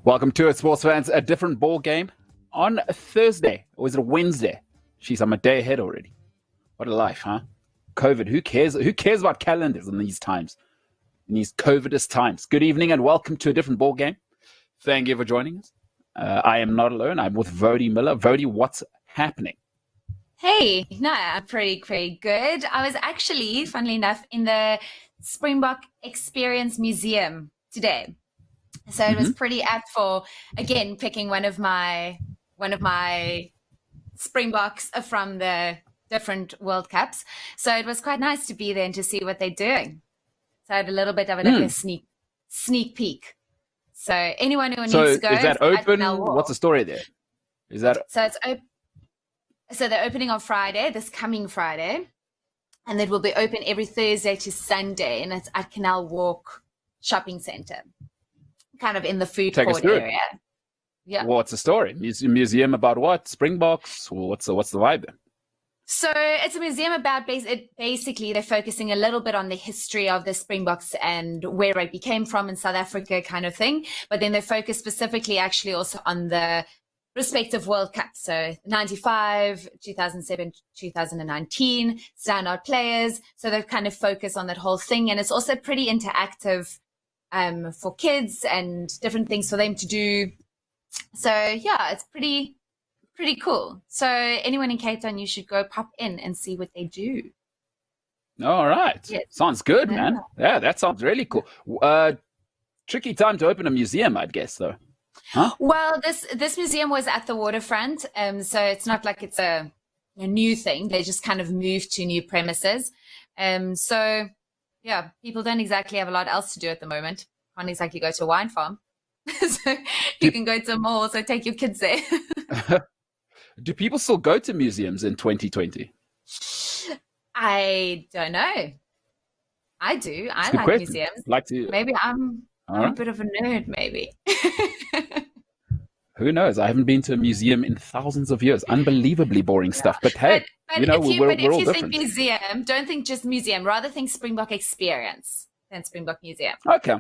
Welcome to it, sports fans. A different ball game on a Thursday. Or is it a Wednesday? Jeez, I'm a day ahead already. What a life, huh? COVID. Who cares? Who cares about calendars in these times? In these COVIDous times. Good evening and welcome to a different ball game. Thank you for joining us. I am not alone. I'm with Woude Muller. Woude, what's happening? Hey, no, I'm pretty good. I was actually, funnily enough, in the Springbok Experience Museum today. So it was pretty apt for, again, picking one of my Springboks from the different World Cups. So it was quite nice to be there and to see what they're doing. So I had a little bit of a sneak peek. So anyone who needs to go, is that open? What's the story there? Is that so? It's open. So they're opening on Friday, this coming Friday, and it will be open every Thursday to Sunday, and it's at Canal Walk Shopping Centre, kind of in the food court area. Yeah. What's the story? Museum about what? Springboks? What's the vibe then? So it's a museum about basically they're focusing a little bit on the history of the Springboks and where rugby came from in South Africa kind of thing. But then they focus specifically actually also on the respective World Cups. So 95, 2007, 2019, standout players. So they kind of focus on that whole thing. And it's also pretty interactive for kids and different things for them to do. So yeah, it's pretty cool. So anyone in Cape Town, you should go pop in and see what they do. All right. Yes. Sounds good, man. Yeah, that sounds really cool. Tricky time to open a museum, I'd guess, though. Huh? Well, this museum was at the waterfront, so it's not like it's a new thing. They just kind of moved to new premises. So yeah, people don't exactly have a lot else to do at the moment. Can't exactly go to a wine farm. So you can go to a mall, so take your kids there. Do people still go to museums in 2020? I don't know. I do. I like museums. Maybe I'm a bit of a nerd, maybe. Who knows? I haven't been to a museum in thousands of years. Unbelievably boring stuff. But hey, we're all different. If you think museum, don't think just museum. Rather think Springbok Experience than Springbok Museum. Okay.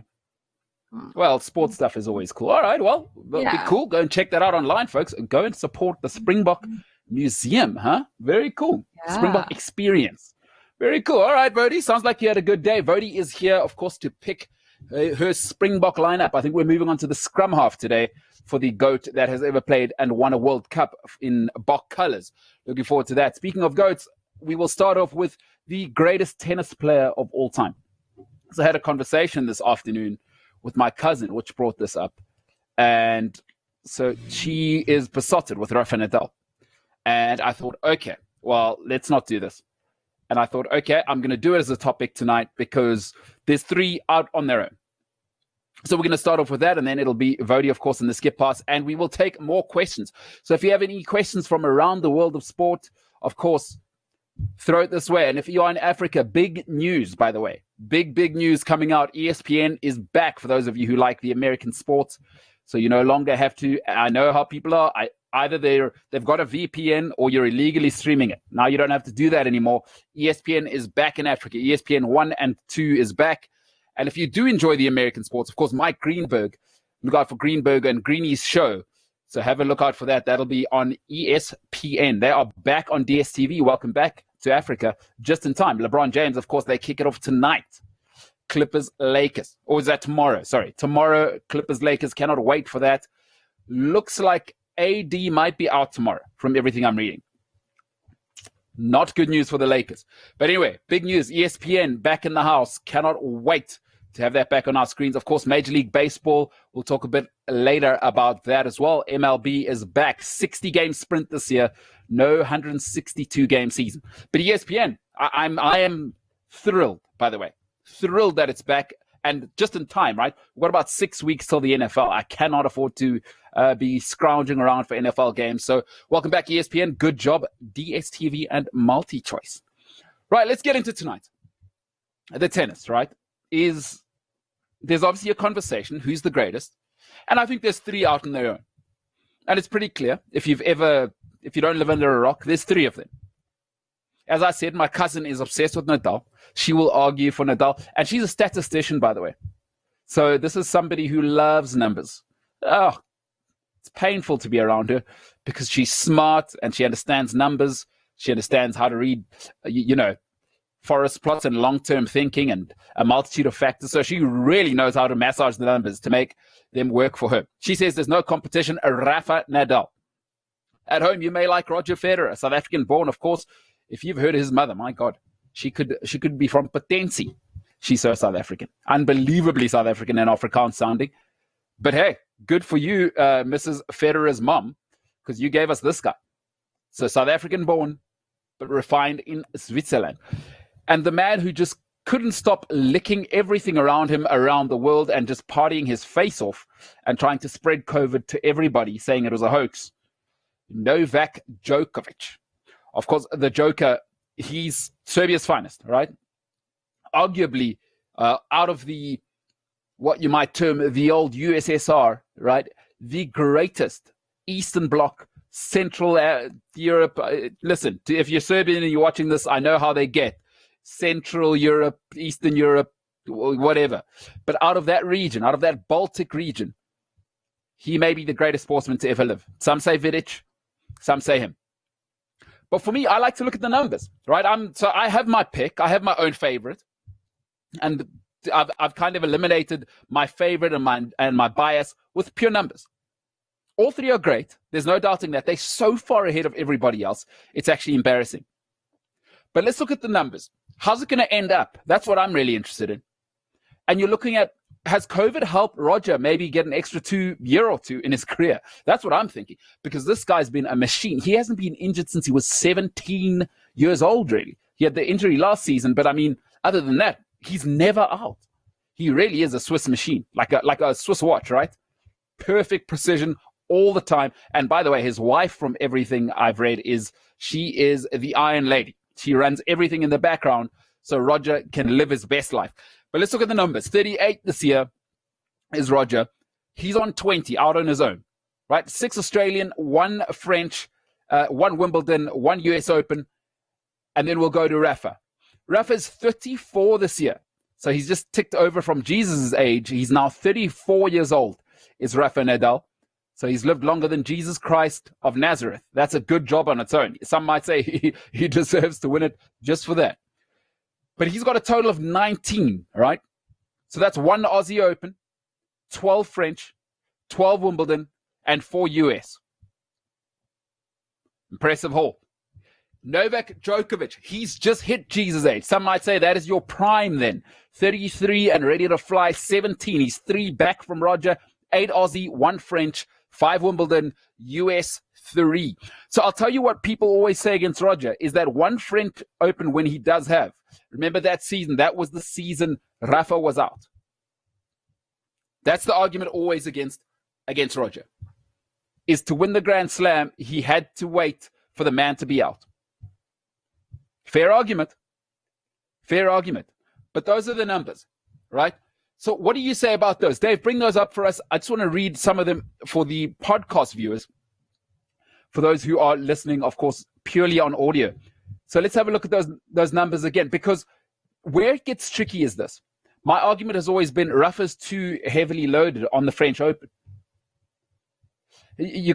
Well, sports stuff is always cool. All right, well, it'll be cool. Go and check that out online, folks. Go and support the Springbok Museum, huh? Very cool. Yeah. Springbok Experience. Very cool. All right, Woude, sounds like you had a good day. Woude is here, of course, to pick her Springbok lineup. I think we're moving on to the scrum half today for the GOAT that has ever played and won a World Cup in Bok colours. Looking forward to that. Speaking of GOATs, we will start off with the greatest tennis player of all time. So I had a conversation this afternoon with my cousin, which brought this up. And so she is besotted with Rafa Nadal. And I thought, okay, well, let's not do this. And I thought, okay, I'm going to do it as a topic tonight because there's three out on their own. So we're going to start off with that, and then it'll be Woude, of course, in the skip pass, and we will take more questions. So if you have any questions from around the world of sport, of course, throw it this way. And if you are in Africa, big news, by the way. Big news coming out. ESPN is back for those of you who like the American sports. So you no longer have to, I know how people are. Either they've got a VPN or you're illegally streaming it. Now you don't have to do that anymore. ESPN is back in Africa. ESPN 1 and 2 is back. And if you do enjoy the American sports, of course, Mike Greenberg, look out for Greenberg and Greeny's show. So have a look out for that. That'll be on ESPN. They are back on DSTV. Welcome back to Africa just in time. LeBron James, of course, they kick it off tonight. Clippers, Lakers. Or is that tomorrow? Sorry, tomorrow, Clippers, Lakers. Cannot wait for that. Looks like AD might be out tomorrow from everything I'm reading. Not good news for the Lakers. But anyway, big news. ESPN back in the house. Cannot wait to have that back on our screens. Of course, Major League Baseball. We'll talk a bit later about that as well. MLB is back. 60-game sprint this year. No 162-game season. But ESPN, I am thrilled, by the way. Thrilled that it's back. And just in time, right? We've got about 6 weeks till the NFL. I cannot afford to be scrounging around for NFL games. So welcome back, ESPN. Good job, DSTV and MultiChoice. Right, let's get into tonight. The tennis, right? There's obviously a conversation. Who's the greatest? And I think there's three out on their own. And it's pretty clear. If you don't live under a rock, there's three of them. As I said, my cousin is obsessed with Nadal. She will argue for Nadal. And she's a statistician, by the way. So this is somebody who loves numbers. Oh, it's painful to be around her because she's smart and she understands numbers. She understands how to read, forest plots and long-term thinking and a multitude of factors. So she really knows how to massage the numbers to make them work for her. She says there's no competition. Rafa Nadal. At home, you may like Roger Federer, South African born, of course. If you've heard of his mother, my God, she could be from Potensi. She's so South African, unbelievably South African and Afrikaans sounding. But hey, good for you, Mrs. Federer's mom, because you gave us this guy. So South African born, but refined in Switzerland. And the man who just couldn't stop licking everything around him around the world and just partying his face off and trying to spread COVID to everybody, saying it was a hoax. Novak Djokovic. Of course, the Joker, he's Serbia's finest, right? Arguably, out of the, what you might term the old USSR, right? The greatest Eastern Bloc, Central Europe. Listen, if you're Serbian and you're watching this, I know how they get. Central Europe, Eastern Europe, whatever. But out of that region, out of that Baltic region, he may be the greatest sportsman to ever live. Some say Vidic, some say him. But for me, I like to look at the numbers, right? So I have my pick. I have my own favorite. And I've kind of eliminated my favorite and my bias with pure numbers. All three are great. There's no doubting that. They're so far ahead of everybody else. It's actually embarrassing. But let's look at the numbers. How's it going to end up? That's what I'm really interested in. And you're looking at, has COVID helped Roger maybe get an extra year or two in his career? That's what I'm thinking, because this guy's been a machine. He hasn't been injured since he was 17 years old, really. He had the injury last season, but I mean, other than that, he's never out. He really is a Swiss machine, like a Swiss watch, right? Perfect precision all the time. And by the way, his wife, from everything I've read, she is the Iron Lady. She runs everything in the background so Roger can live his best life. But let's look at the numbers. 38 this year is Roger. He's on 20 out on his own, right? 6 Australian, 1 French, 1 Wimbledon, 1 US Open. And then we'll go to Rafa. Rafa's 34 this year. So he's just ticked over from Jesus' age. He's now 34 years old, is Rafa Nadal. So he's lived longer than Jesus Christ of Nazareth. That's a good job on its own. Some might say he deserves to win it just for that. But he's got a total of 19, right? So that's 1 Aussie Open, 12 French, 12 Wimbledon, and 4 US. Impressive haul. Novak Djokovic, he's just hit Jesus' age. Some might say that is your prime then. 33 and ready to fly, 17. He's 3 back from Roger, 8 Aussie, 1 French, 5 Wimbledon, US 3. So I'll tell you what people always say against Roger is that 1 French Open when he does have. Remember that season? That was the season Rafa was out. That's the argument always against Roger. Is to win the Grand Slam, he had to wait for the man to be out. Fair argument. Fair argument. But those are the numbers, right? So what do you say about those? Dave, bring those up for us. I just want to read some of them for the podcast viewers. For those who are listening, of course, purely on audio. So let's have a look at those numbers again, because where it gets tricky is this. My argument has always been Rafa's too heavily loaded on the French Open. You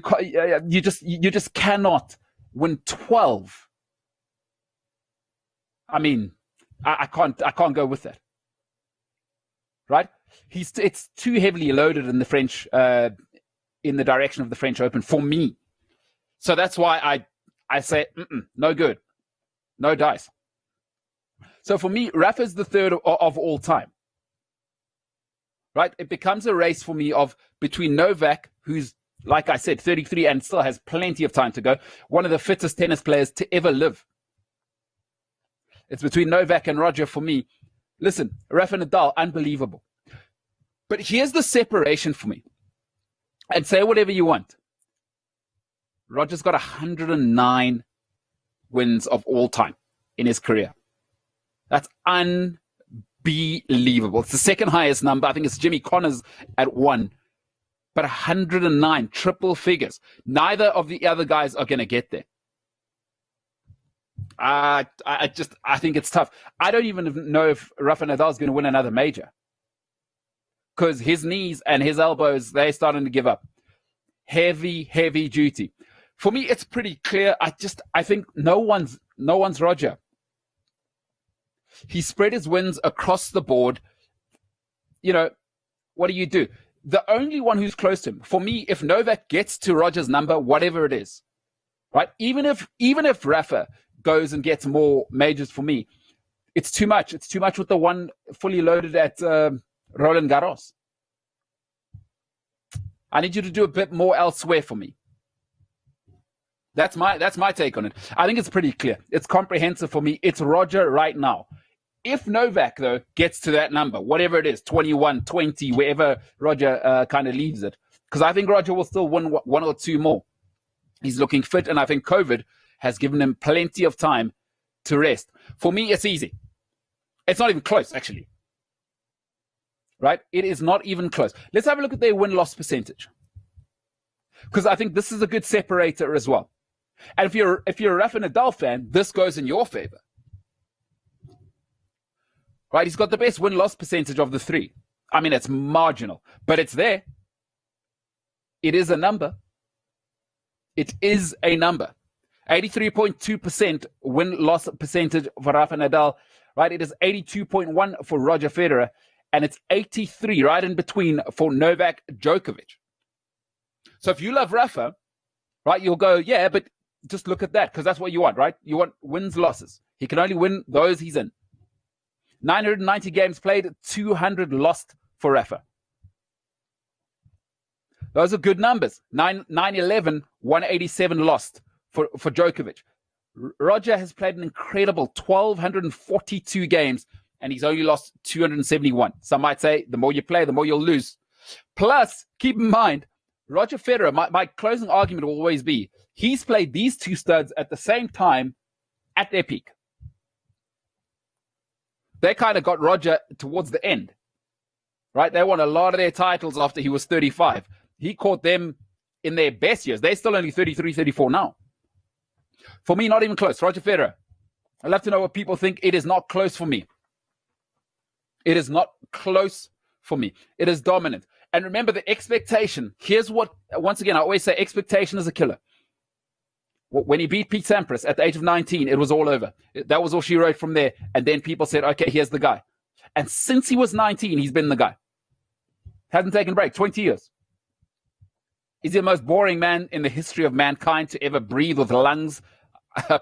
just cannot win 12. I mean, I can't go with that. Right? It's too heavily loaded in the French, in the direction of the French Open for me. So that's why I say, no good. No dice. So for me, Rafa's the third of all time. Right? It becomes a race for me of between Novak, who's, like I said, 33 and still has plenty of time to go, one of the fittest tennis players to ever live. It's between Novak and Roger for me. Listen, Rafa Nadal, unbelievable. But here's the separation for me. And say whatever you want. Roger's got 109 wins of all time in his career. That's unbelievable. It's the second highest number. I think it's Jimmy Connors at 1. But 109, triple figures. Neither of the other guys are going to get there. I think it's tough. I don't even know if Rafa Nadal is going to win another major. because his knees and his elbows, they're starting to give up. Heavy duty. For me, it's pretty clear. I think no one's Roger. He spread his wins across the board. What do? The only one who's close to him, for me, if Novak gets to Roger's number, whatever it is, right? Even if Rafa goes and gets more majors, for me, it's too much. It's too much with the one fully loaded at Roland Garros. I need you to do a bit more elsewhere for me. That's my take on it. I think it's pretty clear. It's comprehensive for me. It's Roger right now. If Novak, though, gets to that number, whatever it is, 21, 20, wherever Roger kind of leaves it, because I think Roger will still win one or two more. He's looking fit, and I think COVID has given him plenty of time to rest. For me, it's easy. It's not even close, actually. Right? It is not even close. Let's have a look at their win-loss percentage, because I think this is a good separator as well. And if you're a Rafa Nadal fan, this goes in your favor. Right, he's got the best win-loss percentage of the three. I mean, it's marginal, but it's there. It is a number. It is a number. 83.2% win-loss percentage for Rafa Nadal. Right, it is 82.1 for Roger Federer, and it's 83 right in between for Novak Djokovic. So if you love Rafa, right, you'll go, yeah, but just look at that, because that's what you want, right? You want wins, losses. He can only win those he's in. 990 games played, 200 lost for Rafa. Those are good numbers. 911, 187 lost for Djokovic. Roger has played an incredible 1,242 games, and he's only lost 271. Some might say the more you play, the more you'll lose. Plus, keep in mind, Roger Federer, my closing argument will always be, he's played these two studs at the same time at their peak. They kind of got Roger towards the end, right? They won a lot of their titles after he was 35. He caught them in their best years. They're still only 33, 34 now. For me, not even close. Roger Federer. I'd love to know what people think. It is not close for me. It is not close for me. It is dominant. And remember the expectation. Here's what, once again, I always say expectation is a killer. When he beat Pete Sampras at the age of 19, it was all over. That was all she wrote from there. And then people said, okay, here's the guy. And since he was 19, he's been the guy. Hasn't taken a break, 20 years. Is he the most boring man in the history of mankind to ever breathe with lungs?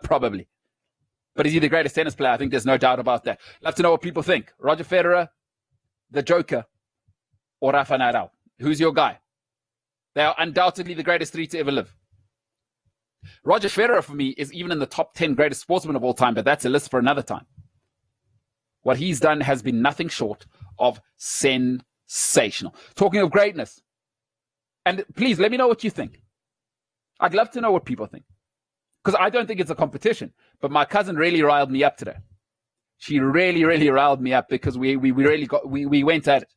Probably. But is he the greatest tennis player? I think there's no doubt about that. Love to know what people think. Roger Federer, the Joker, or Rafa Nadal? Who's your guy? They are undoubtedly the greatest three to ever live. Roger Federer, for me, is even in the top 10 greatest sportsmen of all time, but that's a list for another time. What he's done has been nothing short of sensational. Talking of greatness, and please let me know what you think. I'd love to know what people think, because I don't think it's a competition, but my cousin really riled me up today. She really riled me up because we went at it.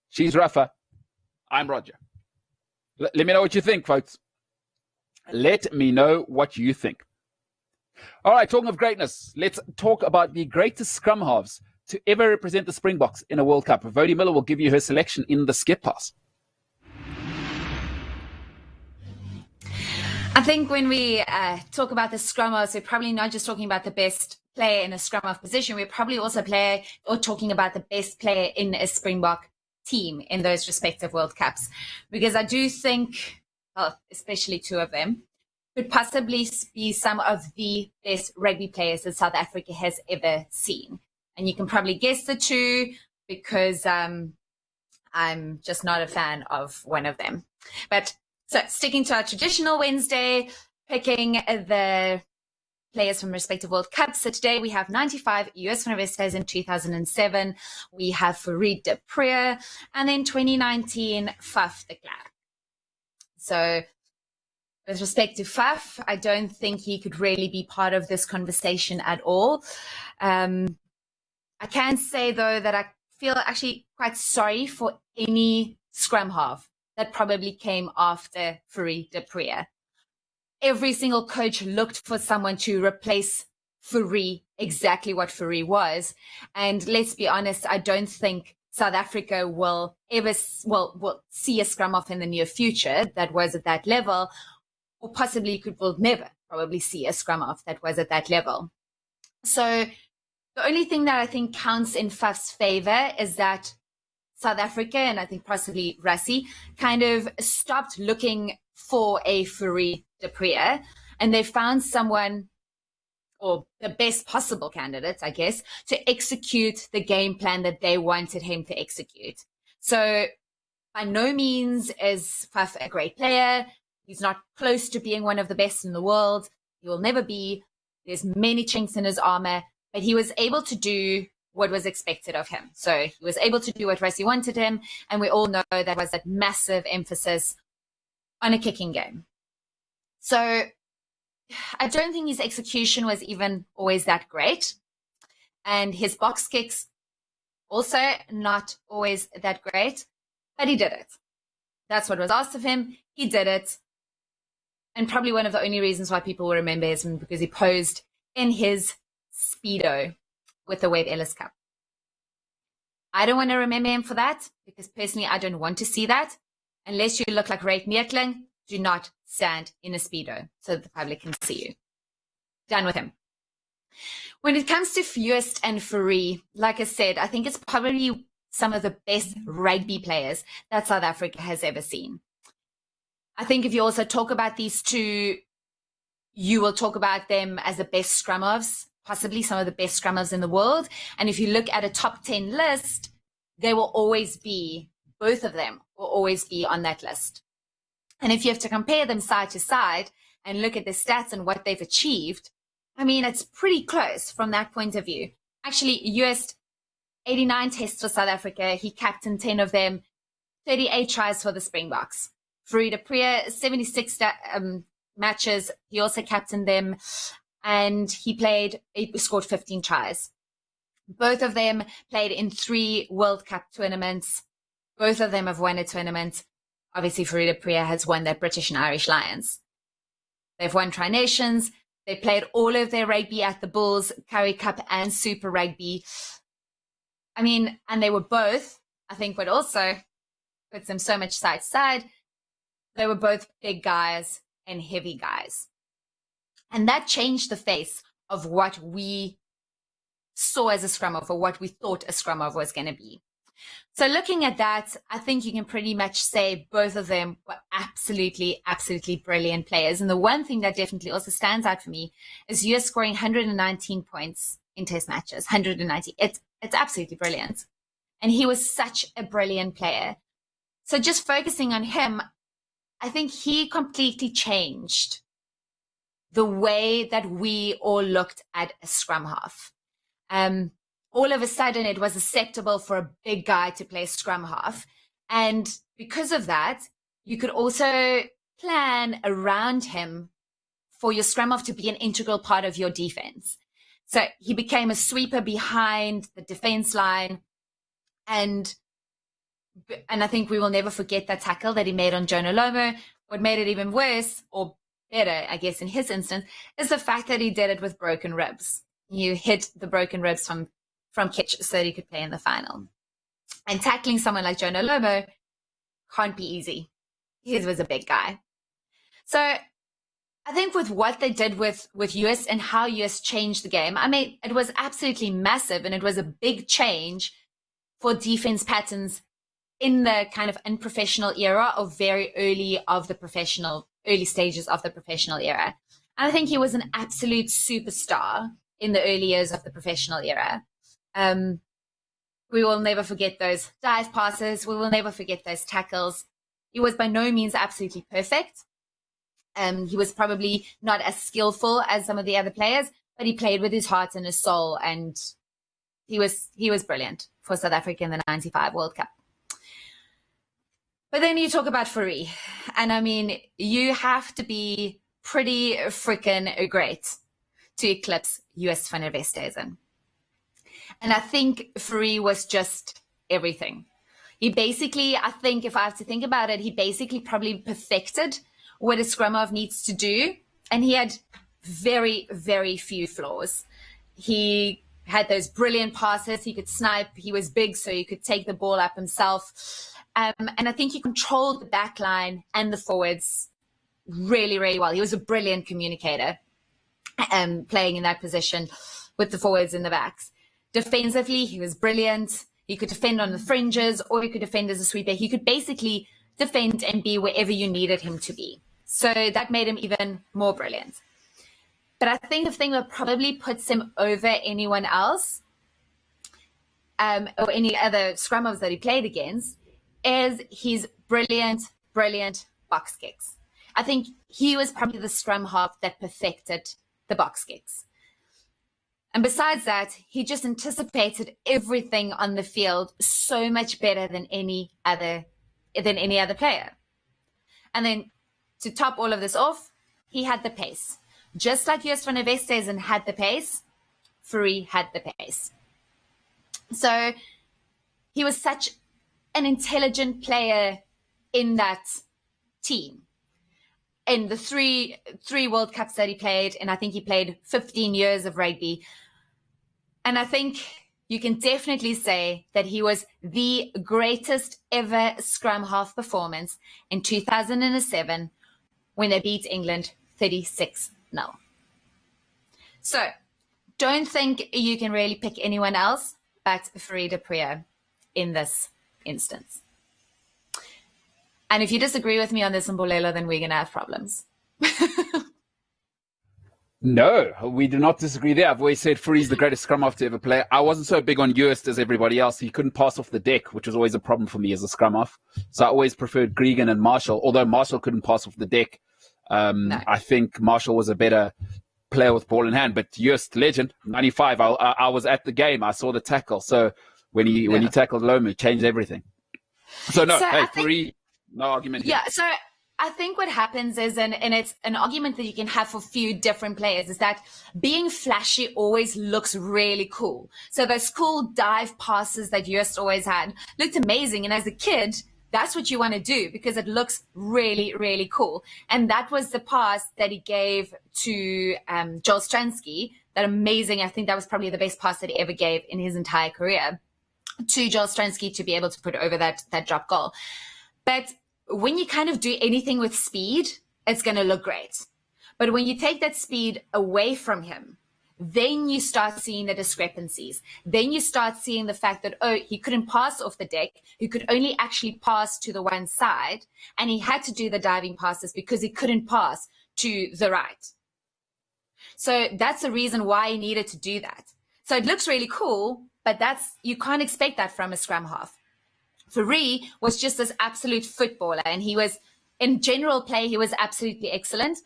She's Rafa. I'm Roger. Let me know what you think, folks. Let me know what you think. All right, talking of greatness, let's talk about the greatest scrum halves to ever represent the Springboks in a World Cup. Woude Muller will give you her selection in the skip pass. I think when we talk about the scrum halves, we're probably not just talking about the best player in a scrum half position. We're probably also talking about the best player in a Springbok team in those respective World Cups. Because I do think, well, especially two of them, could possibly be some of the best rugby players that South Africa has ever seen. And you can probably guess the two because I'm just not a fan of one of them. But so sticking to our traditional Wednesday, picking the players from respective World Cups. So today we have 95 US Universities in 2007. We have Farid de Prier, and then 2019 Faf de Klerk. So with respect to Faf, I don't think he could really be part of this conversation at all. I can say, though, that I feel actually quite sorry for any scrum half that probably came after Farid de Prier. Every single coach looked for someone to replace Farid, exactly what Farid was. And let's be honest, I don't think South Africa will see a scrum off in the near future that was at that level, or possibly will never probably see a scrum off that was at that level. So the only thing that I think counts in Faf's favor is that South Africa, and I think possibly Rassie, kind of stopped looking for a Fourie de Preer, and they found someone, or the best possible candidate, I guess, to execute the game plan that they wanted him to execute. So by no means is Faf a great player. He's not close to being one of the best in the world. He will never be. There's many chinks in his armor, but he was able to do what was expected of him. So he was able to do what Rassie wanted him, and we all know that was that massive emphasis on a kicking game. So I don't think his execution was even always that great, and his box kicks also not always that great, but he did it. That's what was asked of him. He did it. And probably one of the only reasons why people will remember him because he posed in his Speedo with the Webb Ellis Cup. I don't want to remember him for that because personally I don't want to see that. Unless you look like Rafe Meerkling, do not stand in a Speedo so that the public can see you. Done with him. When it comes to Fewest and Fourie, like I said, I think it's probably some of the best rugby players that South Africa has ever seen. I think if you also talk about these two, you will talk about them as the best scrum-offs, possibly some of the best scrum-offs in the world. And if you look at a top 10 list, they will always be, both of them will always be on that list. And if you have to compare them side to side and look at the stats and what they've achieved, I mean, it's pretty close from that point of view. Actually, US 89 tests for South Africa. He captained 10 of them, 38 tries for the Springboks. Fourie de Preer, 76 matches. He also captained them, and he scored 15 tries. Both of them played in 3 World Cup tournaments. Both of them have won a tournament. Obviously, Fourie de Preer has won the British and Irish Lions. They've won Tri-Nations. They played all of their rugby at the Bulls, Currie Cup, and Super Rugby. I mean, and they were both, I think what also puts them so much side to side, they were both big guys and heavy guys. And that changed the face of what we saw as a scrum off, or what we thought a scrum off was going to be. So looking at that, I think you can pretty much say both of them were absolutely, absolutely brilliant players. And the one thing that definitely also stands out for me is US scoring 119 points in test matches, 190. It's absolutely brilliant. And he was such a brilliant player. So just focusing on him, I think he completely changed the way that we all looked at a scrum half. All of a sudden, it was acceptable for a big guy to play scrum half. And because of that, you could also plan around him for your scrum half to be an integral part of your defense. So he became a sweeper behind the defense line. And I think we will never forget that tackle that he made on Jonah Lomo. What made it even worse, or better, I guess, in his instance, is the fact that he did it with broken ribs. You hit the broken ribs from Kitch so that he could play in the final. And tackling someone like Jonah Lomo can't be easy. He was a big guy. So I think with what they did with US and how US changed the game, I mean, it was absolutely massive, and it was a big change for defense patterns in the kind of unprofessional era, or very early stages of the professional era. And I think he was an absolute superstar in the early years of the professional era. We will never forget those dive passes. We will never forget those tackles. He was by no means absolutely perfect. He was probably not as skillful as some of the other players, but he played with his heart and his soul, and he was brilliant for South Africa in the 95 World Cup. But then you talk about Fourie, and I mean, you have to be pretty freaking great to eclipse US van der Westhuizen. And I think Fourie was just everything. He basically, I think if I have to think about it, he basically probably perfected what a scrum half needs to do. And he had very, very few flaws. He had those brilliant passes. He could snipe. He was big, so he could take the ball up himself. And I think he controlled the back line and the forwards really, really well. He was a brilliant communicator, playing in that position with the forwards and the backs. Defensively, he was brilliant. He could defend on the fringes, or he could defend as a sweeper. He could basically defend and be wherever you needed him to be. So that made him even more brilliant. But I think the thing that probably puts him over anyone else, or any other scrum halves that he played against, is his brilliant box kicks. I think he was probably the scrum half that perfected the box kicks. And besides that, he just anticipated everything on the field so much better than any other player. And then to top all of this off, he had the pace. Just like Joost van der Westhuizen had the pace, Fourie had the pace. So he was such an intelligent player in that team. In the three World Cups that he played, and I think he played 15 years of rugby. And I think you can definitely say that he was the greatest ever scrum half performance in 2007 when they beat England 36-0. So don't think you can really pick anyone else but Fourie du Preez in this instance. And if you disagree with me on this, Mbolelo, then we're going to have problems. No, we do not disagree there. I've always said Fourie's the greatest scrum half to ever play. I wasn't so big on Joost as everybody else. He couldn't pass off the deck, which was always a problem for me as a scrum half. So I always preferred Gregan and Marshall, although Marshall couldn't pass off the deck. No. I think Marshall was a better player with ball in hand, but Joost, legend, 95. I was at the game. I saw the tackle. So when he tackled Lomu, changed everything. So no, Fourie, no argument here. Yeah, so I think what happens is, and it's an argument that you can have for a few different players, is that being flashy always looks really cool. So those cool dive passes that Joost always had looked amazing. And as a kid, that's what you want to do because it looks really, really cool. And that was the pass that he gave to Joel Stransky, that amazing, I think that was probably the best pass that he ever gave in his entire career, to Joel Stransky to be able to put over that drop goal. But when you kind of do anything with speed, it's going to look great. But when you take that speed away from him, then you start seeing the discrepancies. Then you start seeing the fact that, oh, he couldn't pass off the deck. He could only actually pass to the one side. And he had to do the diving passes because he couldn't pass to the right. So that's the reason why he needed to do that. So it looks really cool, but you can't expect that from a scrum half. Fourie was just this absolute footballer, and he was, in general play, he was absolutely excellent.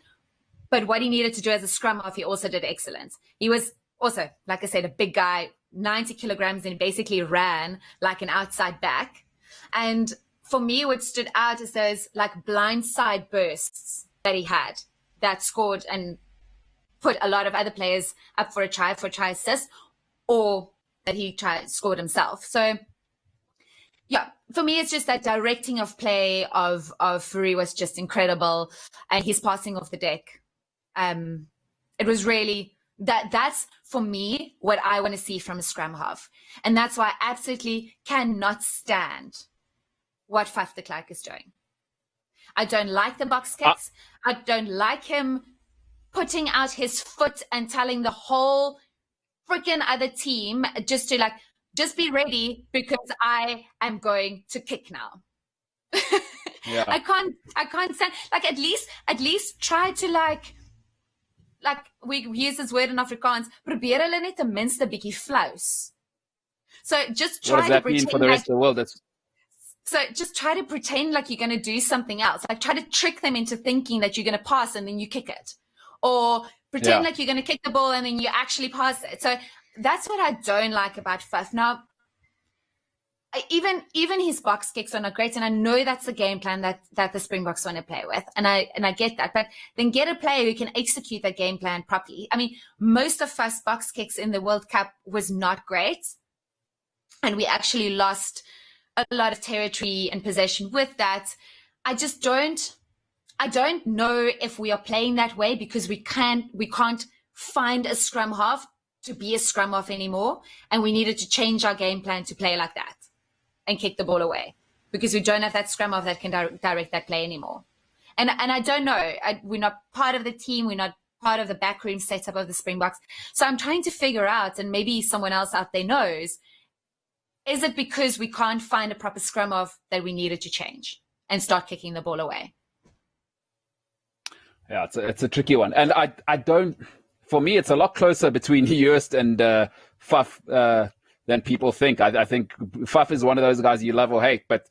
But what he needed to do as a scrum half, he also did excellent. He was also, like I said, a big guy, 90 kilograms, and basically ran like an outside back. And for me, what stood out is those like blindside bursts that he had that scored and put a lot of other players up for a try assist, or that he scored himself. So yeah, for me, it's just that directing of play of Fourie was just incredible, and his passing off the deck. It was really that's for me what I want to see from a scrum half, and that's why I absolutely cannot stand what Faf de Klerk is doing. I don't like the box kicks. I don't like him putting out his foot and telling the whole freaking other team just be ready because I am going to kick now. Yeah. I can't stand, like, at least try to like we use this word in Afrikaans, probeer hulle net ten minste bietjie flous. So just try to pretend. What does that mean for the rest of the world? So just try to pretend like you're going to do something else. Like try to trick them into thinking that you're going to pass and then you kick it. Or pretend like you're going to kick the ball and then you actually pass it. So that's what I don't like about Faf. Now, even his box kicks are not great, and I know that's the game plan that the Springboks want to play with, and I get that. But then get a player who can execute that game plan properly. I mean, most of Faf's box kicks in the World Cup was not great, and we actually lost a lot of territory and possession with that. I don't know if we are playing that way because we can't find a scrum half to be a scrum half anymore, and we needed to change our game plan to play like that and kick the ball away, because we don't have that scrum half that can direct that play anymore. And I don't know. We're not part of the team. We're not part of the backroom setup of the Springboks. So I'm trying to figure out, and maybe someone else out there knows, is it because we can't find a proper scrum half that we needed to change and start kicking the ball away? Yeah, it's a tricky one. And I don't, for me, it's a lot closer between Joost and Faf than people think. I think Faf is one of those guys you love or hate, but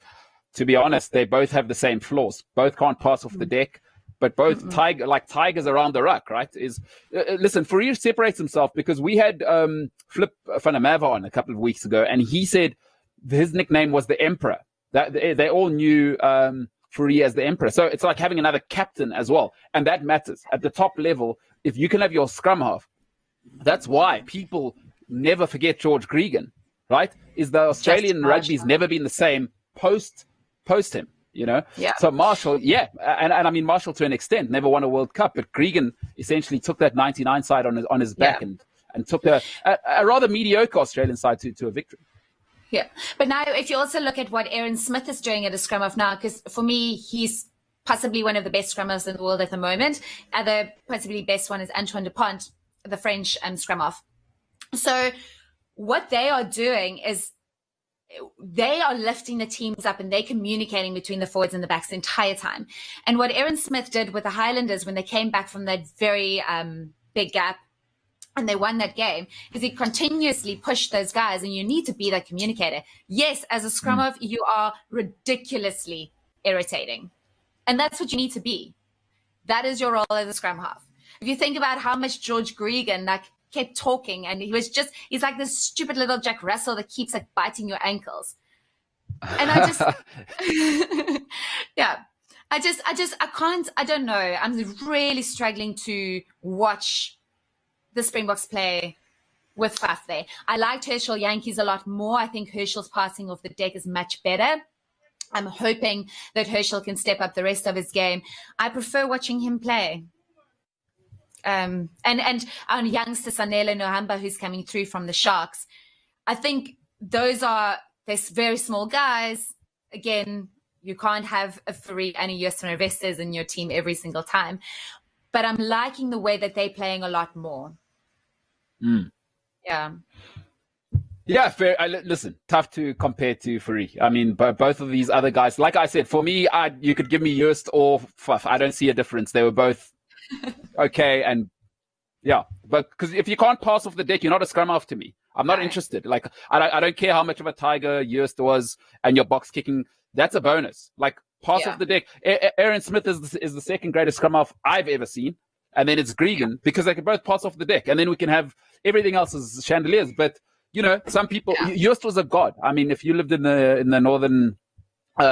to be honest, they both have the same flaws. Both can't pass off the deck, but both tigers around the ruck, right? Listen, Fourie separates himself because we had Flip van der Merwe on a couple of weeks ago, and he said his nickname was the Emperor. That they all knew Fourie as the Emperor. So it's like having another captain as well, and that matters at the top level. If you can have your scrum half, that's why people never forget George Gregan, right? Is the Australian rugby's never been the same post him, you know? Yeah. So Marshall, and I mean Marshall to an extent never won a World Cup, but Gregan essentially took that 99 side on his back and took a rather mediocre Australian side to a victory. Yeah, but now if you also look at what Aaron Smith is doing at a scrum half now, because for me he's possibly one of the best scrum halves in the world at the moment. Other possibly best one is Antoine Dupont, the French scrum half. So what they are doing is they are lifting the teams up and they're communicating between the forwards and the backs the entire time. And what Aaron Smith did with the Highlanders when they came back from that very big gap and they won that game is he continuously pushed those guys, and you need to be that communicator. Yes, as a scrum half, you are ridiculously irritating. And that's what you need to be. That is your role as a scrum half. If you think about how much George Gregan kept talking, and he's like this stupid little Jack Russell that keeps like biting your ankles. And I just, I don't know. I'm really struggling to watch the Springboks play with Faf there. I liked Herschel Yankees a lot more. I think Herschel's passing off the deck is much better. I'm hoping that Herschel can step up the rest of his game. I prefer watching him play. And our youngster Sanele Nohamba, who's coming through from the Sharks, I think they're very small guys. Again, you can't have a Fourie and a Joost van der Westhuizen in your team every single time. But I'm liking the way that they're playing a lot more. Yeah. Yeah, fair. Listen, tough to compare to Fourie. I mean, both of these other guys, like I said, for me, you could give me Joost or Faf. I don't see a difference. They were both okay, and yeah, but because if you can't pass off the deck, you're not a scrum half to me. I'm not interested. Like I don't care how much of a tiger Joost was, and your box kicking, that's a bonus. Like pass off the deck. Aaron Smith is the second greatest scrum half I've ever seen, and then it's Gregan because they can both pass off the deck, and then we can have everything else as chandeliers. But you know, some people, Joost was a god. I mean, if you lived in the northern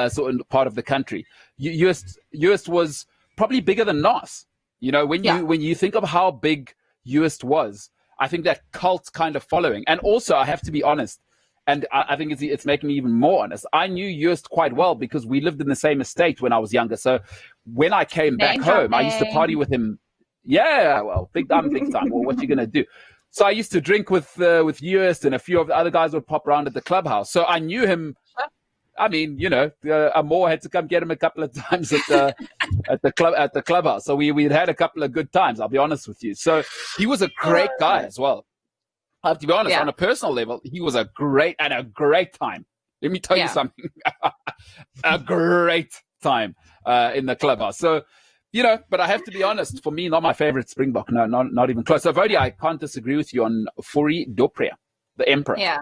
sort of part of the country, Joost was probably bigger than Nas. You know, when you think of how big Joost was, I think that cult kind of following. And also, I have to be honest, and I think it's making me even more honest. I knew Joost quite well because we lived in the same estate when I was younger. So when I came back home, I used to party with him. Yeah, well, big time. Well, what you gonna do? So I used to drink with Joost, and a few of the other guys would pop around at the clubhouse. So I knew him. I mean, you know, Amor had to come get him a couple of times at the clubhouse. So we'd had a couple of good times. I'll be honest with you. So he was a great guy as well. I have to be honest, on a personal level, he was a great time. Let me tell you something, a great time in the clubhouse. So, you know, but I have to be honest. For me, not my favorite Springbok. No, not even close. So, Woude, I can't disagree with you on Fourie Doprea, the Emperor. Yeah.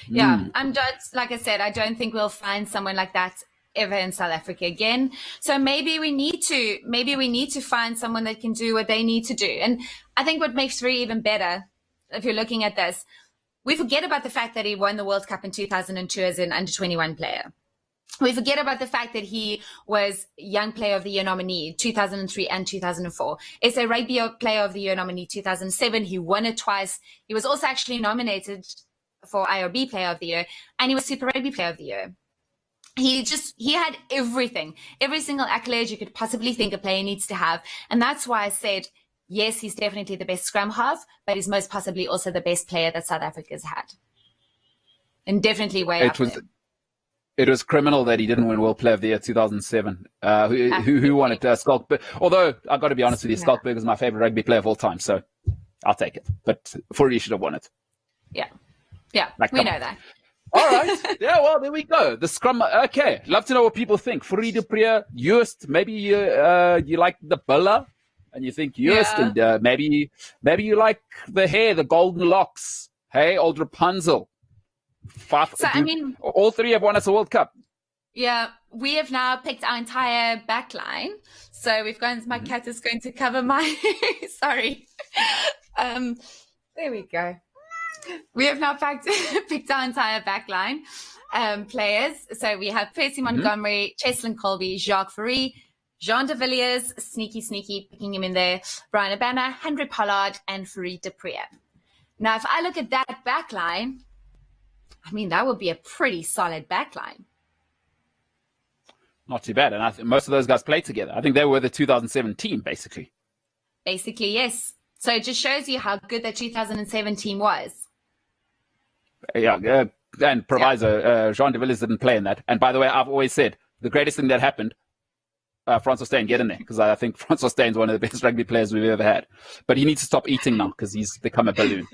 Yeah, I'm just, like I said, I don't think we'll find someone like that ever in South Africa again. So maybe we need to find someone that can do what they need to do. And I think what makes Fourie even better, if you're looking at this, we forget about the fact that he won the World Cup in 2002 as an under-21 player. We forget about the fact that he was Young Player of the Year nominee 2003 and 2004. SA Rugby Player of the Year nominee 2007. He won it twice. He was also actually nominated for IRB Player of the Year, and he was Super Rugby Player of the Year. He had everything, every single accolade you could possibly think a player needs to have. And that's why I said yes, he's definitely the best scrum half, but he's most possibly also the best player that South Africa's had. And definitely way up there. It was criminal that he didn't win World Player of the Year 2007. Who won it? Skalkberg. Although, I've got to be honest with you, Skalkberg is my favorite rugby player of all time, so I'll take it. But Fourie should have won it. Yeah, we know that. All right. Yeah, well, there we go. The scrum. Okay. Love to know what people think. Fourie du Preez, Joost, maybe you like the bulla and you think Joost, and maybe you like the hair, the golden locks. Hey, old Rapunzel. All three have won us a World Cup. Yeah, we have now picked our entire back line. So we've gone, my cat is going to cover my, sorry. There we go. We have now picked our entire back line players. So we have Percy Montgomery, Cheslin Colby, Jacques Fourie, Jean de Villiers, sneaky, picking him in there, Brian Abana, Henry Pollard, and Fourie du Preez. Now, if I look at that back line, I mean, that would be a pretty solid backline. Not too bad. And I think most of those guys played together. I think they were the 2007 team, basically. Basically, yes. So it just shows you how good that 2017 was. Yeah, and proviso, Jean de Villiers didn't play in that. And by the way, I've always said the greatest thing that happened, Francois Steyn, get in there, because I think Francois Steyn is one of the best rugby players we've ever had. But he needs to stop eating now because he's become a balloon.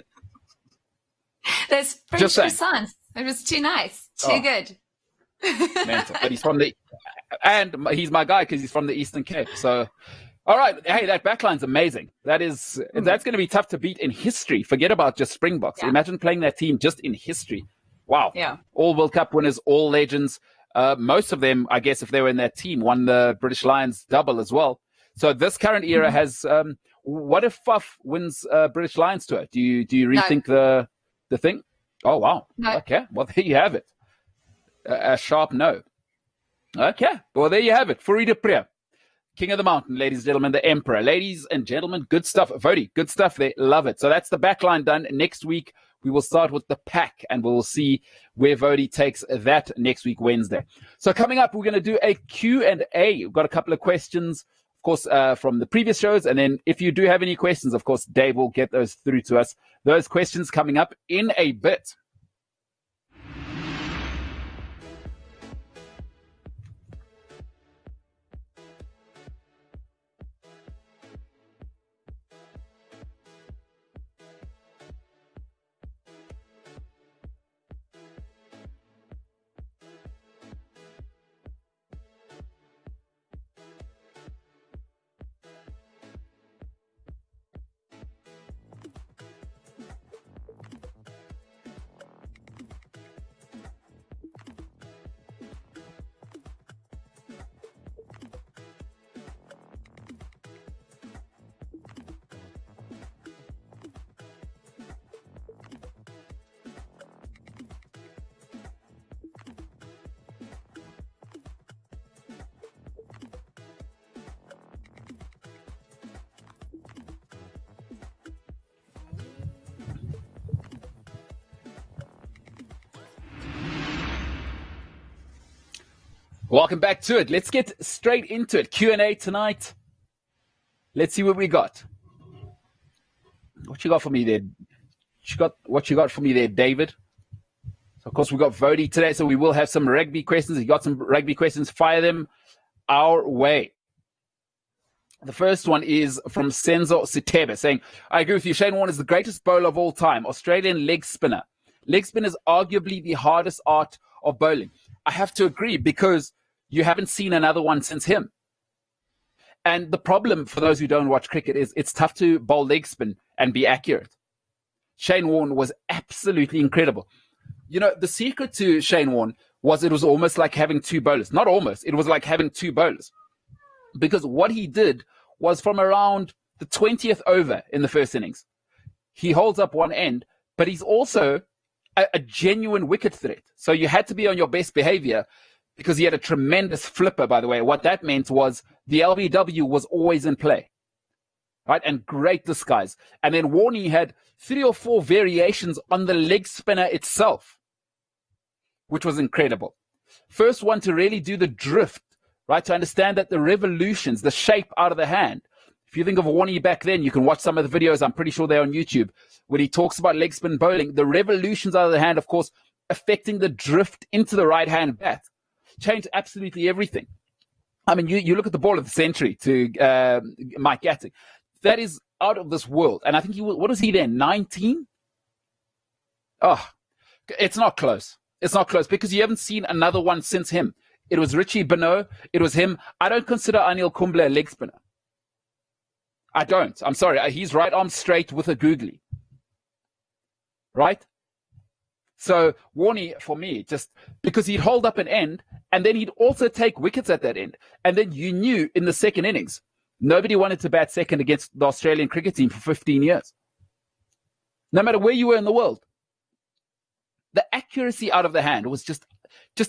There's French croissants. It was too nice, too good. Mental. But he's my guy because he's from the Eastern Cape. So, all right, hey, that backline's amazing. That's going to be tough to beat in history. Forget about just Springboks. Yeah. Imagine playing that team just in history. Wow. Yeah. All World Cup winners, all legends. Most of them, I guess, if they were in that team, won the British Lions double as well. So this current era has. What if Faf wins British Lions tour? Do you rethink the thing? Oh, wow. No. Okay. Well, there you have it. A sharp no. Okay. Well, there you have it. Fourie du Preez, King of the Mountain, ladies and gentlemen, the Emperor. Ladies and gentlemen, good stuff. Vody, good stuff. They love it. So that's the back line done. Next week, we will start with the pack, and we'll see where Vody takes that next week, Wednesday. So coming up, we're going to do a Q&A. We've got a couple of questions, of course, from the previous shows. And then if you do have any questions, of course, Dave will get those through to us. Those questions coming up in a bit. Welcome back to it. Let's get straight into it. Q&A tonight. Let's see what we got. What you got for me there? What you got for me there, David? So, of course, we got Vody today, so we will have some rugby questions. If you got some rugby questions, fire them our way. The first one is from Senzo Sitebe saying, I agree with you. Shane Warne is the greatest bowler of all time. Australian leg spinner. Leg spin is arguably the hardest art of bowling. I have to agree because you haven't seen another one since him. And the problem for those who don't watch cricket is it's tough to bowl leg spin and be accurate. Shane Warne was absolutely incredible. You know, the secret to Shane Warne was it was almost like having two bowlers. Not almost. It was like having two bowlers. Because what he did was from around the 20th over in the first innings, he holds up one end, but he's also a genuine wicket threat. So you had to be on your best behavior because he had a tremendous flipper, by the way. What that meant was the LBW was always in play, right? And great disguise. And then Warnie had 3 or 4 variations on the leg spinner itself, which was incredible. First one to really do the drift, right? To understand that the revolutions, the shape out of the hand If you think of Warnie back then, you can watch some of the videos. I'm pretty sure they're on YouTube when he talks about leg spin bowling. The revolutions out of the hand, of course, affecting the drift into the right hand bat, changed absolutely everything. I mean, you look at the ball of the century to Mike Gatting. That is out of this world. And I think what is he then, 19? Oh, it's not close. It's not close because you haven't seen another one since him. It was Richie Benaud. It was him. I don't consider Anil Kumble a leg spinner. I don't. I'm sorry. He's right arm straight with a googly. Right? So Warnie, for me, just because he'd hold up an end and then he'd also take wickets at that end. And then you knew in the second innings, nobody wanted to bat second against the Australian cricket team for 15 years. No matter where you were in the world. The accuracy out of the hand was just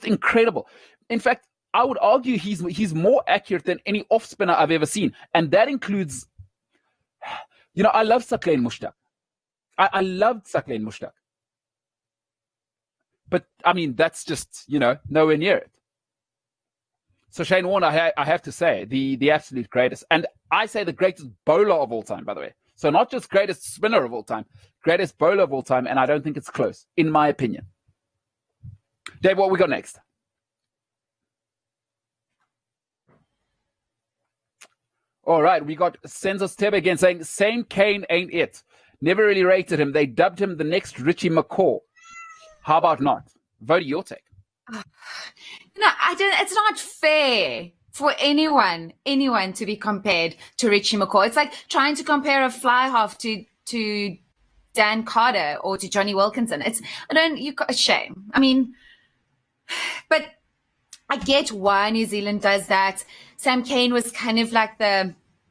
incredible. In fact, I would argue he's more accurate than any off spinner I've ever seen. And that includes, I love Saqlain Mushtaq. I loved Saqlain Mushtaq. But, I mean, that's just, nowhere near it. So Shane Warne, I have to say, the absolute greatest. And I say the greatest bowler of all time, by the way. So not just greatest spinner of all time, greatest bowler of all time. And I don't think it's close, in my opinion. Dave, what we got next? All right, we got Census Teb again saying, Sam Cane ain't it. Never really rated him. They dubbed him the next Richie McCaw. How about not? Vote your take. It's not fair for anyone to be compared to Richie McCaw. It's like trying to compare a fly half to Dan Carter or to Johnny Wilkinson. It's a shame. I mean, but I get why New Zealand does that. Sam Cane was kind of like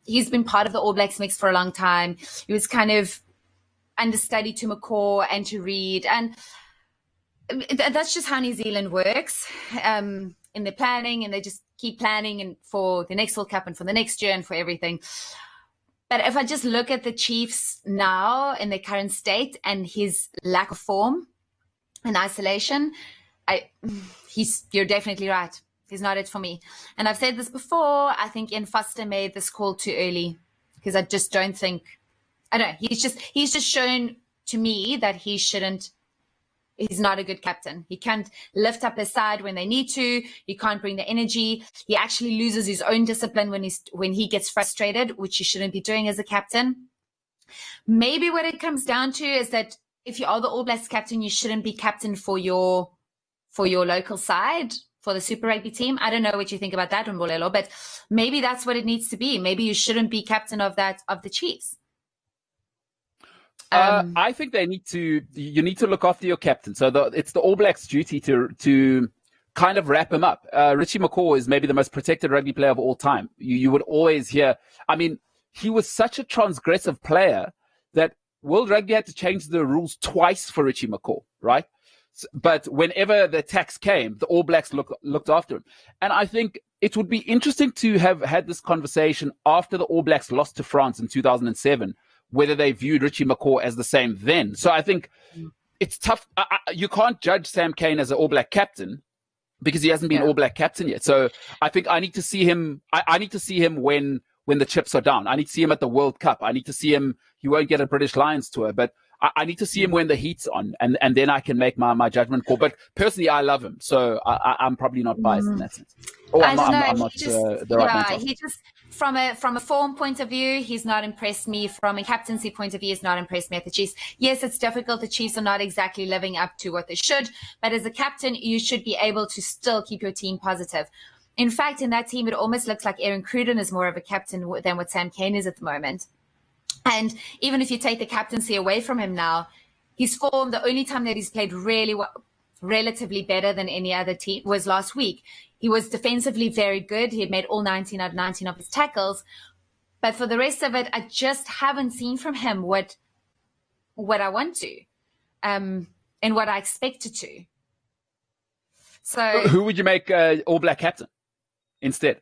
he's been part of the All Blacks mix for a long time. He was kind of understudy to McCaw and to Reid. And that's just how New Zealand works in their planning, and they just keep planning and for the next World Cup and for the next year and for everything. But if I just look at the Chiefs now in their current state and his lack of form and isolation, you're definitely right. He's not it for me. And I've said this before. I think Ian Foster made this call too early because I just don't think. I don't know. He's just shown to me that he's not a good captain. He can't lift up his side when they need to. He can't bring the energy. He actually loses his own discipline when he gets frustrated, which he shouldn't be doing as a captain. Maybe what it comes down to is that if you are the All Blacks captain, you shouldn't be captain for your local side, for the Super Rugby team. I don't know what you think about that, Mbulelo, but maybe that's what it needs to be. Maybe you shouldn't be captain of the Chiefs. I think you need to look after your captain. So it's the All Blacks' duty to kind of wrap him up. Richie McCaw is maybe the most protected rugby player of all time. You would always hear, I mean, he was such a transgressive player that World Rugby had to change the rules twice for Richie McCaw, right? But whenever the attacks came, the All Blacks looked after him. And I think it would be interesting to have had this conversation after the All Blacks lost to France in 2007, whether they viewed Richie McCaw as the same then. So I think it's tough. You can't judge Sam Cane as an All Black captain because he hasn't been All Black captain yet. So I think I need to see him. I need to see him when the chips are down. I need to see him at the World Cup. I need to see him. He won't get a British Lions tour, but I need to see him when the heat's on, and then I can make my judgment call. But personally, I love him, so I'm probably not biased in that sense. I'm not the right man. He just from a form point of view, he's not impressed me. From a captaincy point of view, he's not impressed me at the Chiefs. Yes, it's difficult. The Chiefs are not exactly living up to what they should, but as a captain, you should be able to still keep your team positive. In fact, in that team, it almost looks like Aaron Cruden is more of a captain than what Sam Cane is at the moment. And even if you take the captaincy away from him now, his form, the only time that he's played really well, relatively better than any other team was last week. He was defensively very good. He had made all 19 out of 19 of his tackles. But for the rest of it, I just haven't seen from him what I want to and what I expected to. So who would you make All Black captain instead?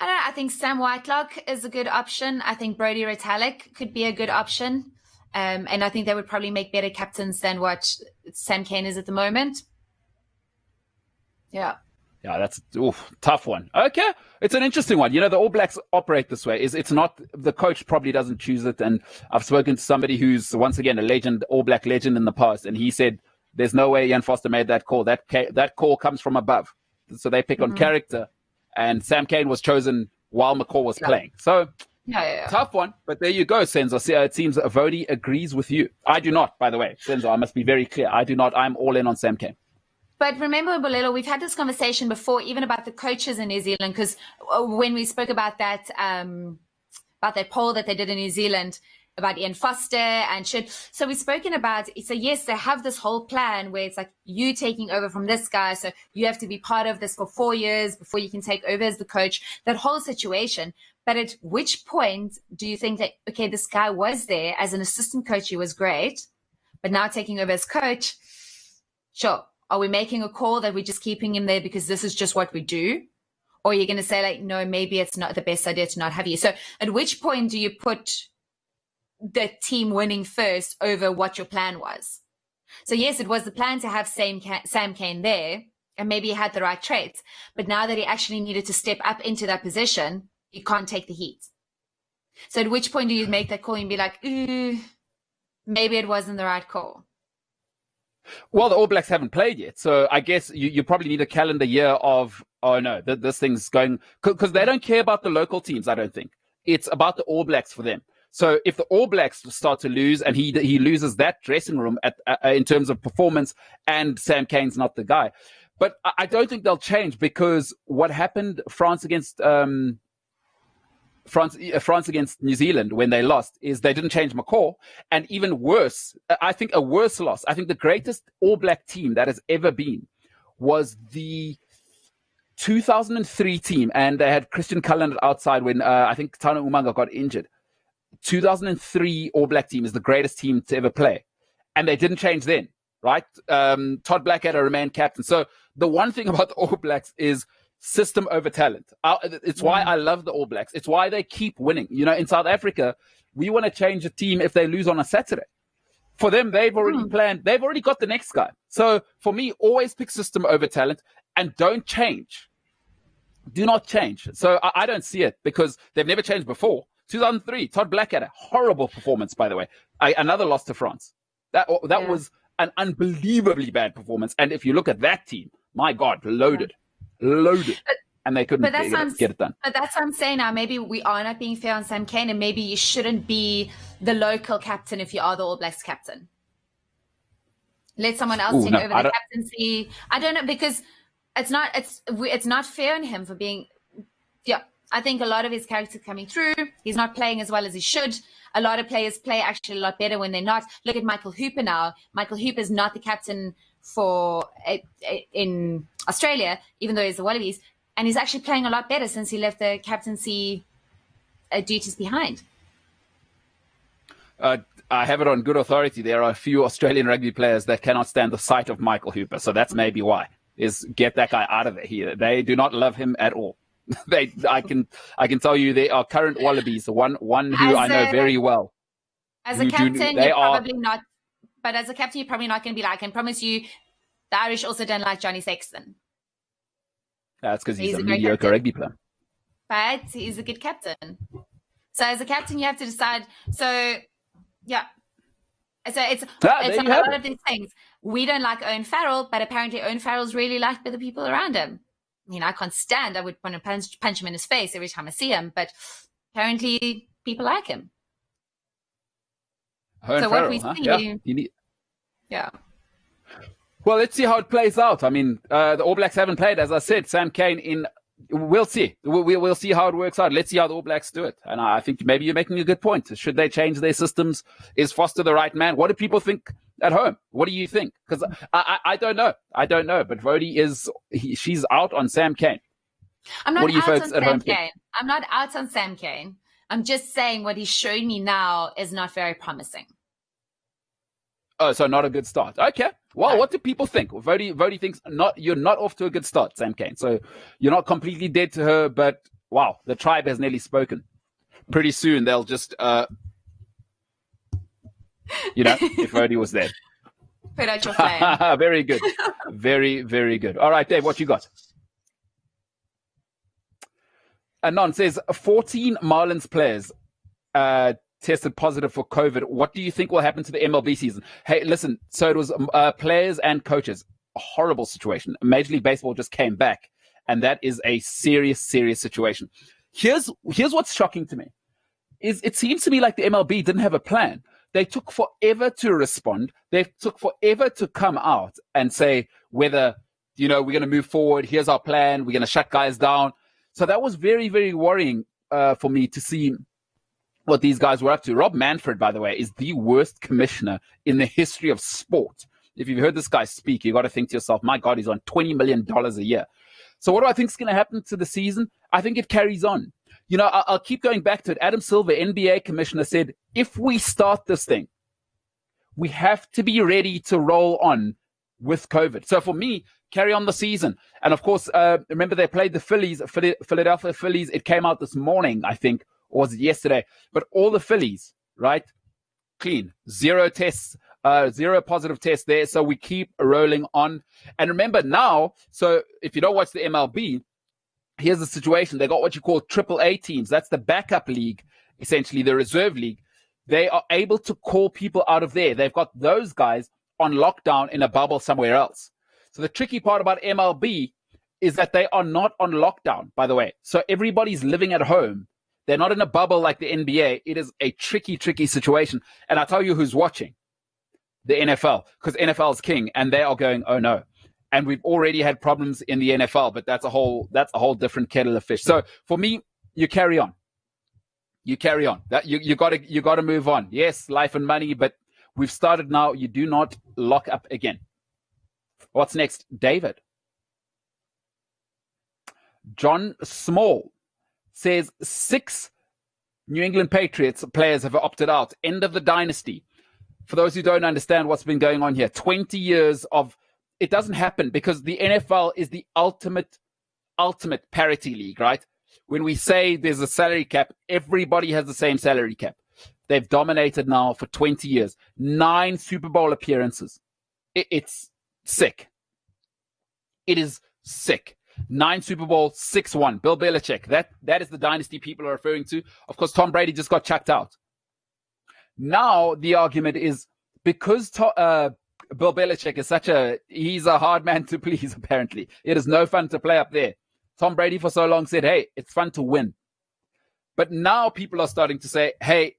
I don't know. I think Sam Whitelock is a good option. I think Brodie Retallick could be a good option. And I think they would probably make better captains than what Sam Cane is at the moment. Yeah. Yeah, that's tough one. Okay, it's an interesting one. The All Blacks operate this way. It's not, the coach probably doesn't choose it. And I've spoken to somebody who's, once again, a legend, All Black legend in the past, and he said there's no way Ian Foster made that call. That call comes from above. So they pick on character, and Sam Cane was chosen while McCall was playing. So tough one, but there you go, Senzo. See, it seems Woude agrees with you. I do not, by the way, Senzo. I must be very clear. I do not. I'm all in on Sam Cane. But remember, Bolelo, we've had this conversation before, even about the coaches in New Zealand, because when we spoke about that poll that they did in New Zealand about Ian Foster and shit. So we've spoken about, so yes, they have this whole plan where it's like you taking over from this guy. So you have to be part of this for 4 years before you can take over as the coach, that whole situation. But at which point do you think that, okay, this guy was there as an assistant coach, he was great, but now taking over as coach, sure. Are we making a call that we're just keeping him there because this is just what we do? Or are you going to say, like, no, maybe it's not the best idea to not have you? So at which point do you put the team winning first over what your plan was? So yes, it was the plan to have Sam Cane there, and maybe he had the right traits. But now that he actually needed to step up into that position, he can't take the heat. So at which point do you make that call and be like, maybe it wasn't the right call? Well, the All Blacks haven't played yet. So I guess you probably need a calendar year of, oh no, this thing's going, because they don't care about the local teams, I don't think. It's about the All Blacks for them. So if the All Blacks start to lose and he loses that dressing room in terms of performance, and Sam Cane's not the guy. But I don't think they'll change, because what happened France against New Zealand when they lost is they didn't change McCall. And even worse, I think a worse loss, I think the greatest All Black team that has ever been was the 2003 team. And they had Christian Cullen outside when I think Tana Umaga got injured. 2003 All Black team is the greatest team to ever play. And they didn't change then, right? Todd Blackadder remained captain. So the one thing about the All Blacks is system over talent. It's why I love the All Blacks. It's why they keep winning. In South Africa, we want to change a team if they lose on a Saturday. For them, they've already planned. They've already got the next guy. So for me, always pick system over talent and don't change. Do not change. So I don't see it, because they've never changed before. 2003, Todd Blackadder, horrible performance, by the way. Another loss to France. That was an unbelievably bad performance. And if you look at that team, my God, loaded. And they couldn't get it done. But that's what I'm saying now. Maybe we are not being fair on Sam Cane, and maybe you shouldn't be the local captain if you are the All Blacks captain. Let someone else take over the captaincy. I don't know, because it's not fair on him for being. Yeah, I think a lot of his character coming through. He's not playing as well as he should. A lot of players play actually a lot better when they're not. Look at Michael Hooper now. Michael Hooper is not the captain in Australia, even though he's the Wallabies, and he's actually playing a lot better since he left the captaincy duties behind. I have it on good authority. There are a few Australian rugby players that cannot stand the sight of Michael Hooper, so that's maybe why. Is get that guy out of here. They do not love him at all. I can tell you, they are current Wallabies. One who I know very well. As a captain, you're probably not. But as a captain, you're probably not going to be like, I can promise you, the Irish also don't like Johnny Sexton. That's because he's a mediocre rugby player. But he's a good captain. So as a captain, you have to decide. So, yeah. So it's a lot of these things. We don't like Owen Farrell, but apparently Owen Farrell's really liked by the people around him. I can't stand. I would want to punch him in his face every time I see him. But apparently people like him. So what we see, yeah. Well, let's see how it plays out. I mean, the All Blacks haven't played, as I said. Sam Cane we'll see. We'll see how it works out. Let's see how the All Blacks do it. And I think maybe you're making a good point. Should they change their systems? Is Foster the right man? What do people think at home? What do you think? Because I don't know. But Woude she's out on Sam Cane. I'm not out on Sam Cane. I'm not out on Sam Cane. I'm just saying what he's showing me now is not very promising. Oh, so not a good start. Okay. Well, what do people think? Woude thinks you're not off to a good start, Sam Cane. So you're not completely dead to her, but wow, the tribe has nearly spoken. Pretty soon they'll just, if Woude was there. Put out your flame. Very good. Very, very good. All right, Dave, what you got? Anon says 14 Marlins players tested positive for COVID. What do you think will happen to the MLB season? Hey, listen, so it was players and coaches. A horrible situation. Major League Baseball just came back, and that is a serious, serious situation. Here's what's shocking to me. Is it seems to me like the MLB didn't have a plan. They took forever to respond. They took forever to come out and say whether, we're going to move forward. Here's our plan. We're going to shut guys down. So that was very, very worrying for me to see what these guys were up to. Rob Manfred, by the way, is the worst commissioner in the history of sport. If you've heard this guy speak, you got to think to yourself, my God, he's on $20 million a year. So what do I think is going to happen to the season? I think it carries on. I'll keep going back to it. Adam Silver, NBA commissioner, said, if we start this thing, we have to be ready to roll on with COVID. So for me, carry on the season. And of course, remember they played the Philadelphia Phillies. It came out this morning, I think, or was it yesterday? But all the Phillies, right? Clean. Zero tests, zero positive tests there. So we keep rolling on. And remember now, so if you don't watch the MLB, here's the situation. They got what you call AAA teams. That's the backup league, essentially the reserve league. They are able to call people out of there. They've got those guys on lockdown in a bubble somewhere else. So the tricky part about MLB is that they are not on lockdown, by the way. So everybody's living at home. They're not in a bubble like the NBA. It is a tricky, tricky situation. And I'll tell you who's watching. The NFL, because NFL is king, and they are going, oh no. And we've already had problems in the NFL, but that's a whole different kettle of fish. So for me, you carry on. You carry on. That you gotta move on. Yes, life and money, but we've started now. You do not lock up again. What's next? David. John Small says 6 New England Patriots players have opted out. End of the dynasty. For those who don't understand what's been going on here, 20 years of it doesn't happen because the NFL is the ultimate parity league, right? When we say there's a salary cap, everybody has the same salary cap. They've dominated now for 20 years. 9 Super Bowl appearances. It's sick. It is sick. 9 Super Bowl, 6-1. Bill Belichick. That is the dynasty people are referring to. Of course, Tom Brady just got chucked out. Now the argument is because Bill Belichick is he's a hard man to please, apparently. It is no fun to play up there. Tom Brady for so long said, hey, it's fun to win. But now people are starting to say, hey,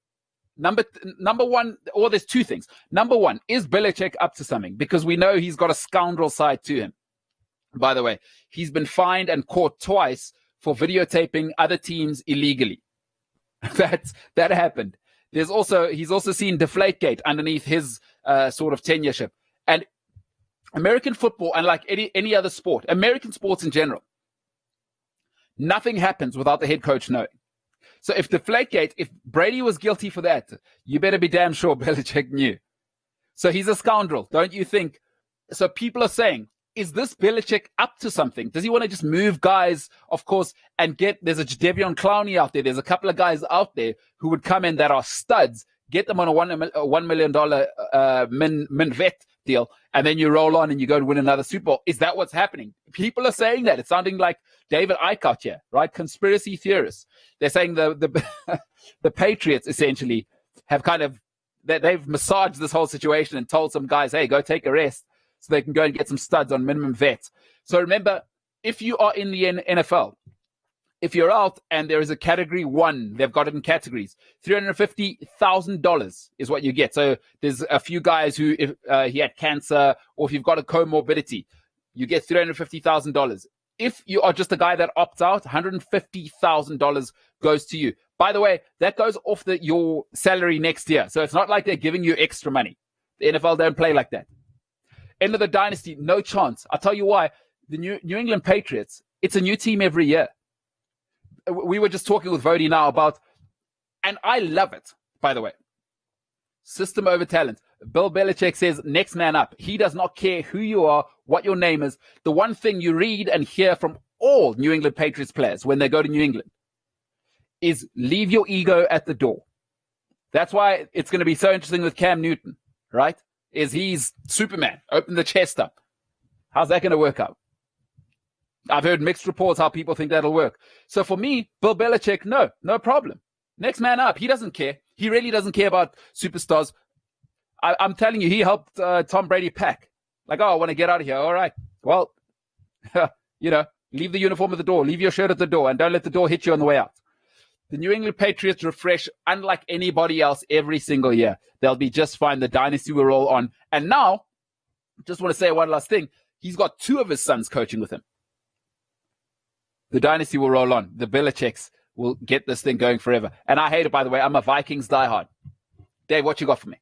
number one, or there's 2 things. Number one, is Belichick up to something? Because we know he's got a scoundrel side to him. By the way, he's been fined and caught twice for videotaping other teams illegally. That happened. He's also seen Deflategate underneath his sort of tenureship. And American football, and like any other sport, American sports in general, nothing happens without the head coach knowing. So if Deflategate, if Brady was guilty for that, you better be damn sure Belichick knew. So he's a scoundrel, don't you think? So people are saying, is this Belichick up to something? Does he want to just move guys, of course, and there's a Jadeveon Clowney out there. There's a couple of guys out there who would come in that are studs, get them on a $1 million min vet deal, and then you roll on and you go and win another Super Bowl. Is that what's happening? People are saying that. It's sounding like David Icke out here, right? Conspiracy theorists. They're saying the Patriots essentially have they've massaged this whole situation and told some guys, hey, go take a rest, so they can go and get some studs on minimum vets. So remember, if you are in the NFL, if you're out and there is a category 1, they've got it in categories, $350,000 is what you get. So there's a few guys who, if he had cancer, or if you've got a comorbidity, you get $350,000. If you are just a guy that opts out, $150,000 goes to you. By the way, that goes off your salary next year. So it's not like they're giving you extra money. The NFL don't play like that. End of the dynasty, no chance. I'll tell you why. The New England Patriots, it's a new team every year. We were just talking with Woude now about, and I love it, by the way, system over talent. Bill Belichick says, next man up. He does not care who you are, what your name is. The one thing you read and hear from all New England Patriots players when they go to New England is leave your ego at the door. That's why it's going to be so interesting with Cam Newton, right? He's Superman. Open the chest up. How's that going to work out? I've heard mixed reports how people think that'll work. So for me, Bill Belichick, no problem. Next man up. He doesn't care. He really doesn't care about superstars. I'm telling you, he helped Tom Brady pack. Like, I want to get out of here. All right. Well, leave the uniform at the door. Leave your shirt at the door, and don't let the door hit you on the way out. The New England Patriots refresh unlike anybody else every single year. They'll be just fine. The dynasty will roll on. And now, just want to say one last thing. He's got 2 of his sons coaching with him. The dynasty will roll on. The Belichicks will get this thing going forever. And I hate it, by the way. I'm a Vikings diehard. Dave, what you got for me?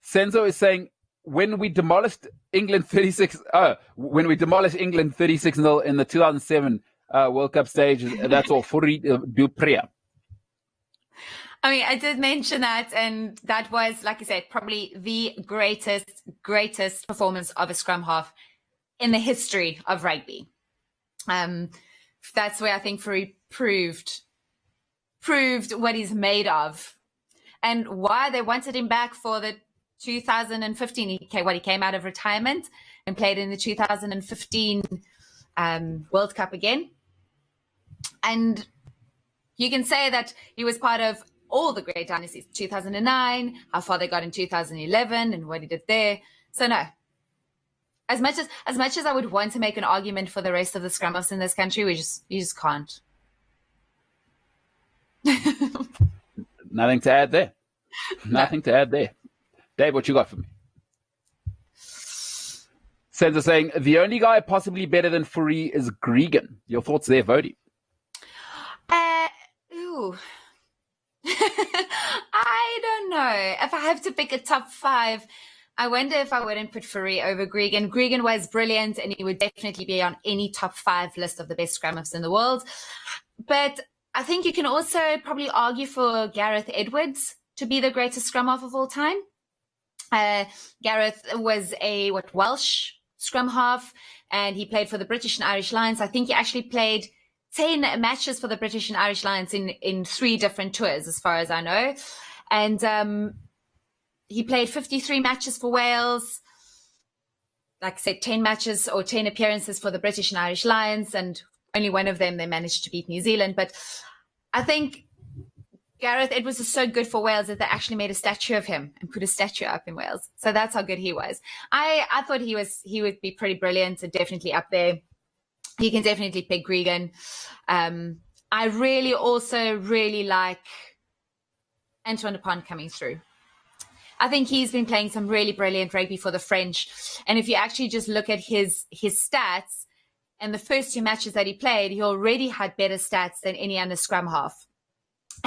Senzo is saying, when we demolished England 36-0 in the 2007 World Cup stage, that's all Fourie du Preez. I mean, I did mention that, and that was, like I said, probably the greatest performance of a scrum half in the history of rugby. That's where I think Fourie proved what he's made of, and why they wanted him back for the 2015. He came out of retirement and played in the 2015 World Cup again. And you can say that he was part of all the great dynasties, 2009, how far they got in 2011 and what he did there. So no, as much as I would want to make an argument for the rest of the scrum halves in this country, you just can't. Nothing to add there. Nothing to add there. Dave, what you got for me? Senza saying, the only guy possibly better than Fourie is Gregan. Your thoughts there, Vody? I don't know. If I have to pick a top 5, I wonder if I wouldn't put Fourie over Gregan. Gregan was brilliant, and he would definitely be on any top 5 list of the best scrum halves in the world. But I think you can also probably argue for Gareth Edwards to be the greatest scrum half of all time. Gareth was a Welsh scrum half, and he played for the British and Irish Lions. I think he actually played 10 matches for the British and Irish Lions in 3 different tours, as far as I know. And he played 53 matches for Wales. Like I said, 10 matches or 10 appearances for the British and Irish Lions, and only one of them they managed to beat New Zealand. But I think Gareth Edwards is so good for Wales that they actually made a statue of him and put a statue up in Wales. So that's how good he was. I thought he would be pretty brilliant and definitely up there. You can definitely pick Gregan. I really like Antoine Dupont coming through. I think he's been playing some really brilliant rugby for the French. And if you actually just look at his stats and the first 2 matches that he played, he already had better stats than any other scrum half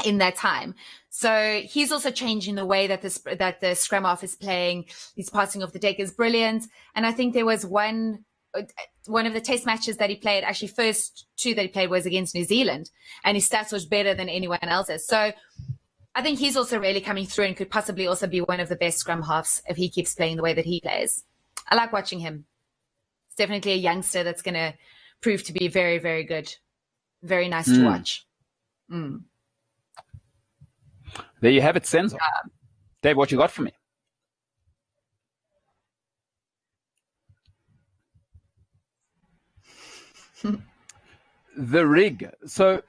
in that time. So he's also changing the way that the scrum half is playing. His passing off the deck is brilliant. And I think there was one of the test matches that he played, actually first 2 that he played was against New Zealand, and his stats was better than anyone else's. So I think he's also really coming through and could possibly also be one of the best scrum halves if he keeps playing the way that he plays. I like watching him. It's definitely a youngster that's going to prove to be very, very good. Very nice to watch. There you have it, Senzo. Dave, what you got for me? The rig. So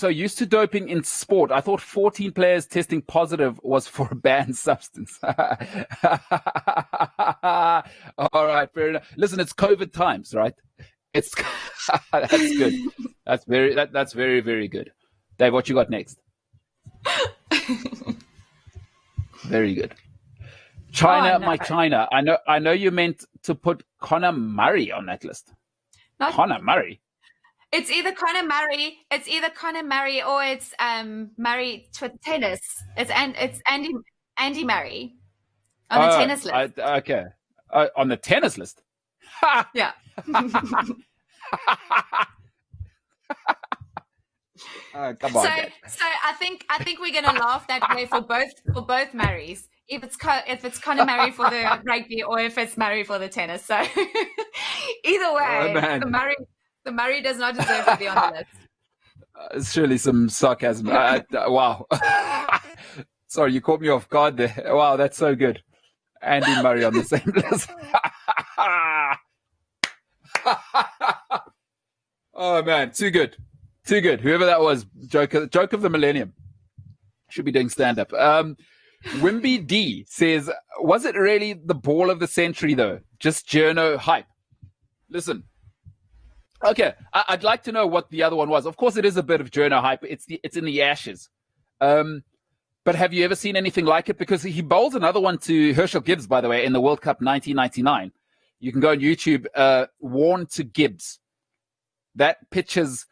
used to doping in sport, I thought 14 players testing positive was for a banned substance. All right, fair enough. Listen, it's COVID times, right? It's that's good. That's very, very good. Dave, what you got next? Very good. China, my China. I know you meant to put Conor Murray on that list. Not Conor Murray. It's either Conor Murray or it's Murray to tennis. It's Andy Murray on the tennis list. Okay, on the tennis list. Yeah. Come on. So I think we're gonna laugh that way for both Murrays. If it's Conor Murray for the rugby or if it's Murray for the tennis. So either way, the Murray does not deserve to be on the list. It's surely some sarcasm. Wow. Sorry, you caught me off guard there. Wow, that's so good. Andy Murray on the same list. Oh, man, too good. Too good. Whoever that was, joke of the millennium. Should be doing stand-up. Wimby D says, was it really the ball of the century, though? Just journo hype. Listen. Okay, I'd like to know what the other one was. Of course, it is a bit of journo hype. It's in the Ashes. But have you ever seen anything like it? Because he bowls another one to Herschel Gibbs, by the way, in the World Cup 1999. You can go on YouTube, Warren to Gibbs. That pitches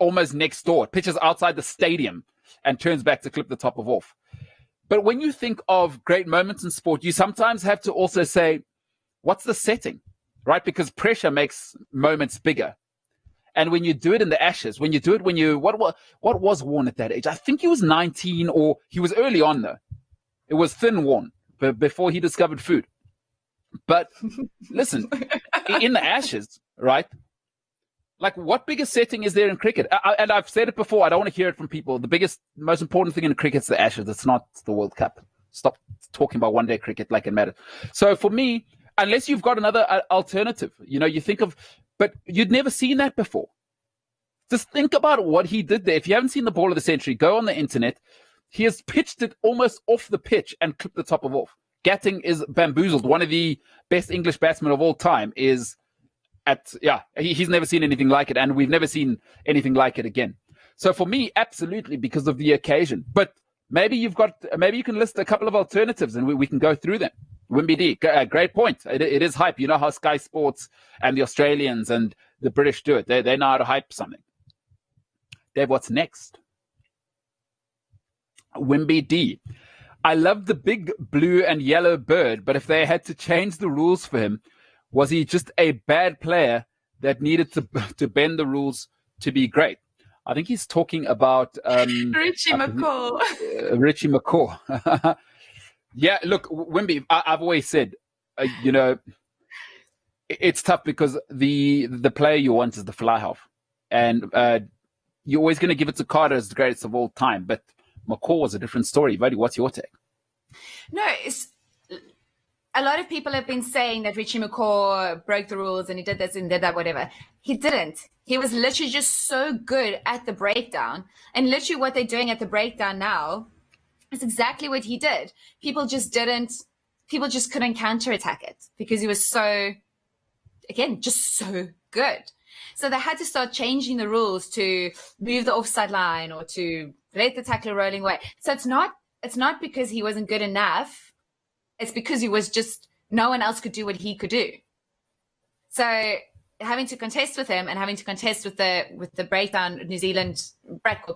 almost next door. It pitches outside the stadium and turns back to clip the top of off. But when you think of great moments in sport, you sometimes have to also say, what's the setting, right? Because pressure makes moments bigger. And when you do it in the Ashes, when you do it what was Warren at that age? I think he was 19, or he was early on, though. It was thin Warren, before he discovered food. But listen, in the Ashes, right? Like, what bigger setting is there in cricket? And I've said it before, I don't want to hear it from people. The most important thing in cricket is the Ashes. It's not the World Cup. Stop talking about one-day cricket like it matters. So for me, unless you've got another alternative, you think of, but you'd never seen that before. Just think about what he did there. If you haven't seen the ball of the century, go on the internet. He has pitched it almost off the pitch and clipped the top of off. Gatting is bamboozled. One of the best English batsmen of all time is he's never seen anything like it, and we've never seen anything like it again. So for me, absolutely, because of the occasion. But maybe you can list a couple of alternatives, and we can go through them. Wimby D, great point. It is hype. You know how Sky Sports and the Australians and the British do it. They know how to hype something. Dave, what's next? Wimby D. I love the big blue and yellow bird, but if they had to change the rules for him, was he just a bad player that needed to bend the rules to be great? I think he's talking about Richie McCaw. Richie McCaw. Yeah, look, Wimby, I've always said, it's tough because the player you want is the fly half. And you're always going to give it to Carter as the greatest of all time. But McCaw was a different story. Vadi, what's your take? No, a lot of people have been saying that Richie McCaw broke the rules and he did this and did that, whatever. He didn't. He was literally just so good at the breakdown. And literally what they're doing at the breakdown now is exactly what he did. People just couldn't counterattack it because he was so, again, just so good. So they had to start changing the rules to move the offside line or to let the tackler rolling away. So it's not because he wasn't good enough. It's because he was just, no one else could do what he could do. So having to contest with him and having to contest with the breakdown, New Zealand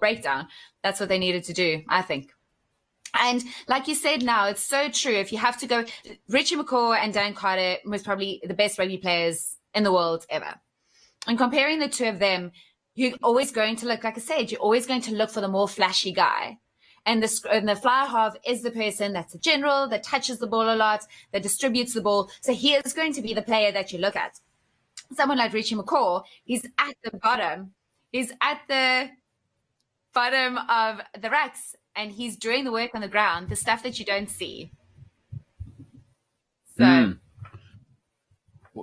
breakdown, that's what they needed to do, I think. And like you said now, it's so true. If you have to go, Richie McCaw and Dan Carter was probably the best rugby players in the world ever. And comparing the two of them, you're always going to look, like I said, you're always going to look for the more flashy guy. And the fly half is the person that's a general, that touches the ball a lot, that distributes the ball. So he is going to be the player that you look at. Someone like Richie McCaw, he's at the bottom. He's at the bottom of the racks, and he's doing the work on the ground, the stuff that you don't see. So,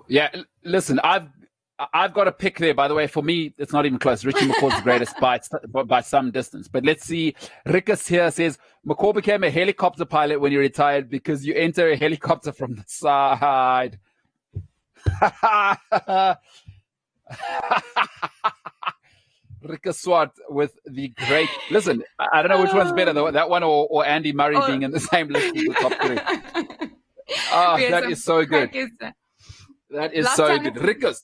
yeah, listen, I've got a pick there, by the way. For me, it's not even close. Richie McCaw's the greatest by some distance. But let's see. Rikus here says, McCaw became a helicopter pilot when he retired because you enter a helicopter from the side. Rikus Swart with the great... Listen, I don't know which one's better, that one or Andy Murray being in the same list as the top three. That is so good. That is so good. Rikus.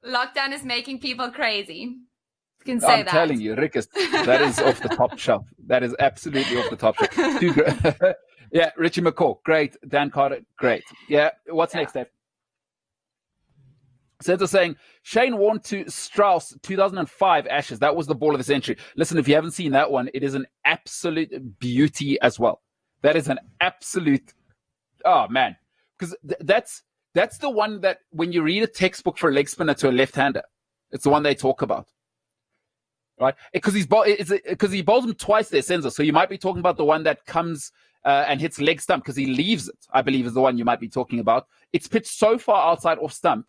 Lockdown is making people crazy. You can say I'm telling you, Rikus, that is off the top shelf. That is absolutely off the top shelf. Yeah, Richie McCaw, great. Dan Carter, great. Yeah, what's next, Dave? Sensor saying, Shane Warne to Strauss, 2005 Ashes. That was the ball of the century. Listen, if you haven't seen that one, it is an absolute beauty as well. That is an absolute, oh man. Because that's the one that when you read a textbook for a leg spinner to a left-hander, it's the one they talk about. right? Because he bowls him twice there, Senzo. So you might be talking about the one that comes and hits leg stump because he leaves it, I believe is the one you might be talking about. It's pitched so far outside off stump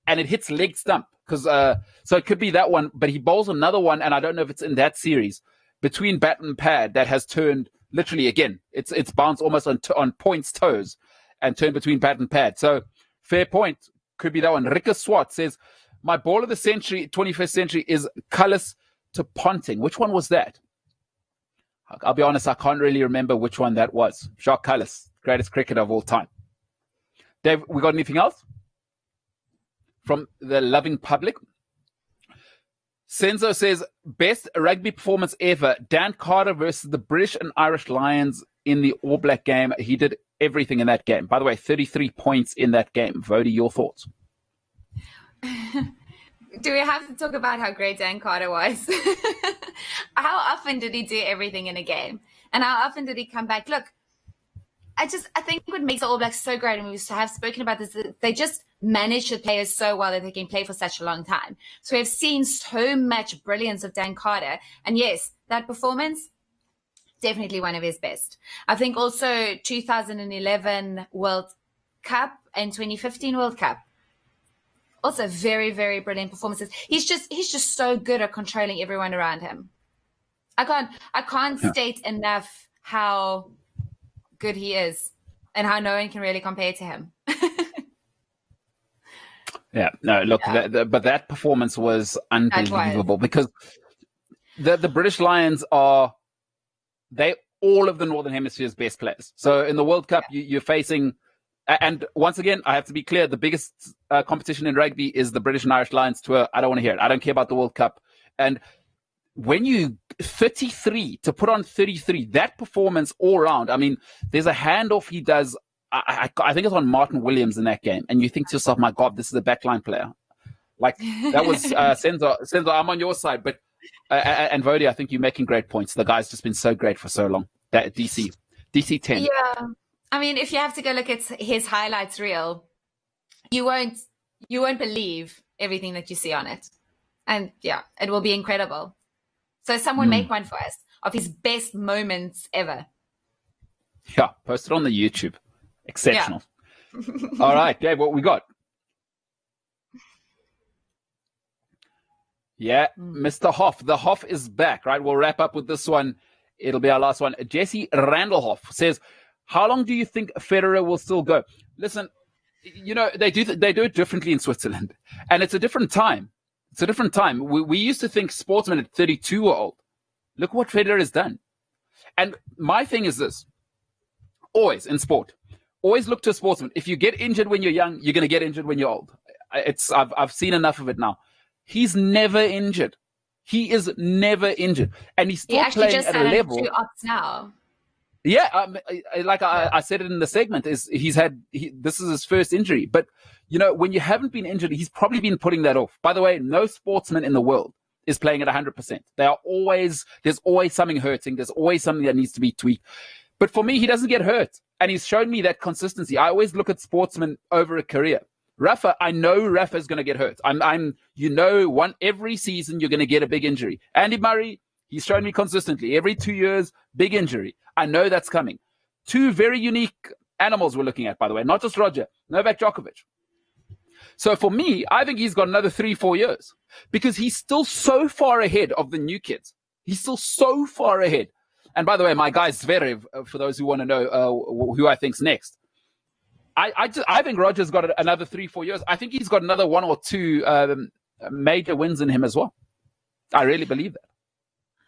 and it hits leg stump. So it could be that one, but he bowls another one, and I don't know if it's in that series, between bat and pad that has turned literally again. It's bounced almost on point's toes and turned between bat and pad. So fair point. Could be that one. Ricka Swat says, my ball of the century, 21st century, is Cullis to Ponting. Which one was that? I'll be honest, I can't really remember which one that was. Jacques Cullis, greatest cricketer of all time. Dave, we got anything else from the loving public? Senzo says, best rugby performance ever. Dan Carter versus the British and Irish Lions in the All Black game. He did everything in that game. By the way, 33 points in that game. Woude, your thoughts? Do we have to talk about how great Dan Carter was? How often did he do everything in a game? And how often did he come back? Look, I think what makes the All Blacks so great, and we have spoken about this, they just manage the players so well that they can play for such a long time. So we've seen so much brilliance of Dan Carter. And yes, that performance, definitely one of his best. I think also 2011 World Cup and 2015 World Cup. Also very, very brilliant performances. He's just so good at controlling everyone around him. I can't state enough how good he is and how no one can really compare to him. Yeah, no, look, but that performance was unbelievable because the British Lions all of the Northern Hemisphere's best players. So in the World Cup, you're facing, and once again, I have to be clear, the biggest competition in rugby is the British and Irish Lions tour. I don't want to hear it. I don't care about the World Cup. And when you 33 to put on 33, that performance all round, I mean, there's a handoff he does. I think it's on Martin Williams in that game. And you think to yourself, my God, this is a backline player. Like that was Senzo, I'm on your side. But and Woude, I think you're making great points. The guy's just been so great for so long. That DC 10. Yeah. I mean, if you have to go look at his highlights reel, you won't believe everything that you see on it. And yeah, it will be incredible. So someone make one for us of his best moments ever. Yeah, post it on the YouTube. Exceptional. Yeah. All right, Dave, what we got? Yeah, Mr. Hoff. The Hoff is back, right? We'll wrap up with this one. It'll be our last one. Jesse Randall says, how long do you think Federer will still go? Listen, they do it differently in Switzerland, and it's a different time. It's a different time. We used to think sportsmen at 32 were old. Look what Federer has done. And my thing is this. Always in sport, always look to a sportsman. If you get injured when you're young, you're going to get injured when you're old. I've seen enough of it now. He's never injured. He is never injured. And he's still playing at a level. Now. Yeah, like I said it in the segment, this is his first injury. But, when you haven't been injured, he's probably been putting that off. By the way, no sportsman in the world is playing at 100%. There's always something hurting. There's always something that needs to be tweaked. But for me, he doesn't get hurt. And he's shown me that consistency. I always look at sportsmen over a career. Rafa, I know Rafa's going to get hurt. Every season you're going to get a big injury. Andy Murray, he's shown me consistently. Every 2 years, big injury. I know that's coming. Two very unique animals we're looking at, by the way, not just Roger, Novak Djokovic. So for me, I think he's got another 3-4 years because he's still so far ahead of the new kids. He's still so far ahead. And by the way, my guy Zverev, for those who want to know who I think's next. I think Roger's got another 3-4 years. I think he's got another 1 or 2 major wins in him as well. I really believe that.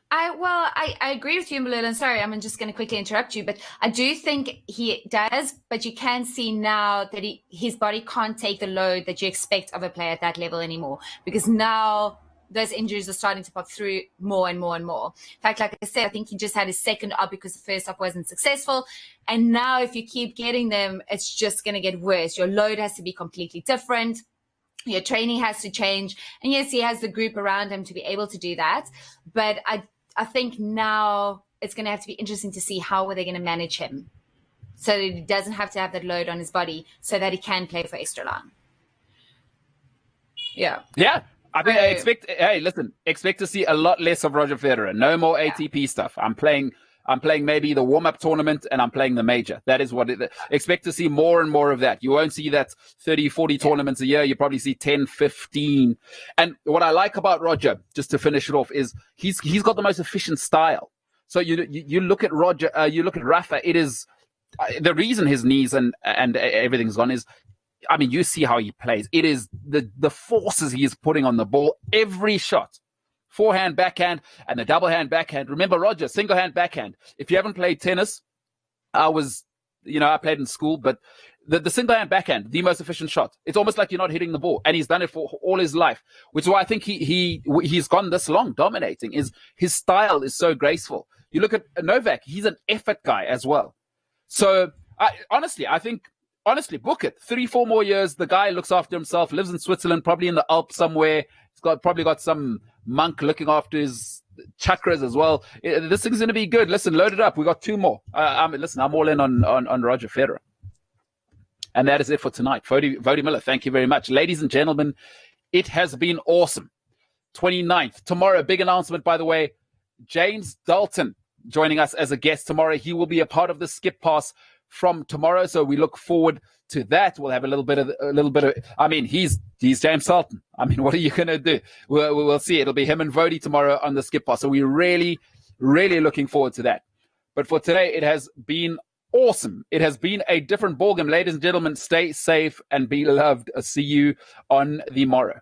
I agree with you, Muller. Sorry, I'm just going to quickly interrupt you, but I do think he does. But you can see now that his body can't take the load that you expect of a player at that level anymore, because now those injuries are starting to pop through more and more and more. In fact, like I said, I think he just had his second up because the first up wasn't successful. And now if you keep getting them, it's just going to get worse. Your load has to be completely different. Your training has to change. And yes, he has the group around him to be able to do that. But I think now it's going to have to be interesting to see how are they going to manage him so that he doesn't have to have that load on his body so that he can play for extra long. Yeah. Yeah. I think expect to see a lot less of Roger Federer. No more ATP stuff. I'm playing maybe the warm-up tournament and I'm playing the major. That is what expect to see more and more of that. You won't see that 30, 40 tournaments a year. You probably see 10, 15. And what I like about Roger, just to finish it off, is he's got the most efficient style. So you look at Roger, you look at Rafa, it is the reason his knees and everything's gone is, I mean, you see how he plays. It is the forces he is putting on the ball every shot. Forehand, backhand, and the double hand backhand. Remember, Roger, single hand backhand. If you haven't played tennis, I played in school, but the single hand backhand, the most efficient shot. It's almost like you're not hitting the ball, and he's done it for all his life, which is why I think he's gone this long dominating. Is his style is so graceful. You look at Novak; he's an effort guy as well. So honestly, book it. 3-4 more years. The guy looks after himself, lives in Switzerland, probably in the Alps somewhere. He's probably got some monk looking after his chakras as well. This thing's going to be good. Listen, load it up. We got 2 more. I'm all in on Roger Federer. And that is it for tonight. Woude Muller, thank you very much. Ladies and gentlemen, it has been awesome. 29th. Tomorrow, big announcement, by the way. James Dalton joining us as a guest tomorrow. He will be a part of the Skip Pass from tomorrow, so we look forward to that. We'll have a little bit of. I mean, he's James Dalton. I mean, what are you going to do? We'll see. It'll be him and Woude tomorrow on the Skip Pass. So we're really, really looking forward to that. But for today, it has been awesome. It has been a different ballgame. Ladies and gentlemen, stay safe and be loved. I'll see you on the morrow.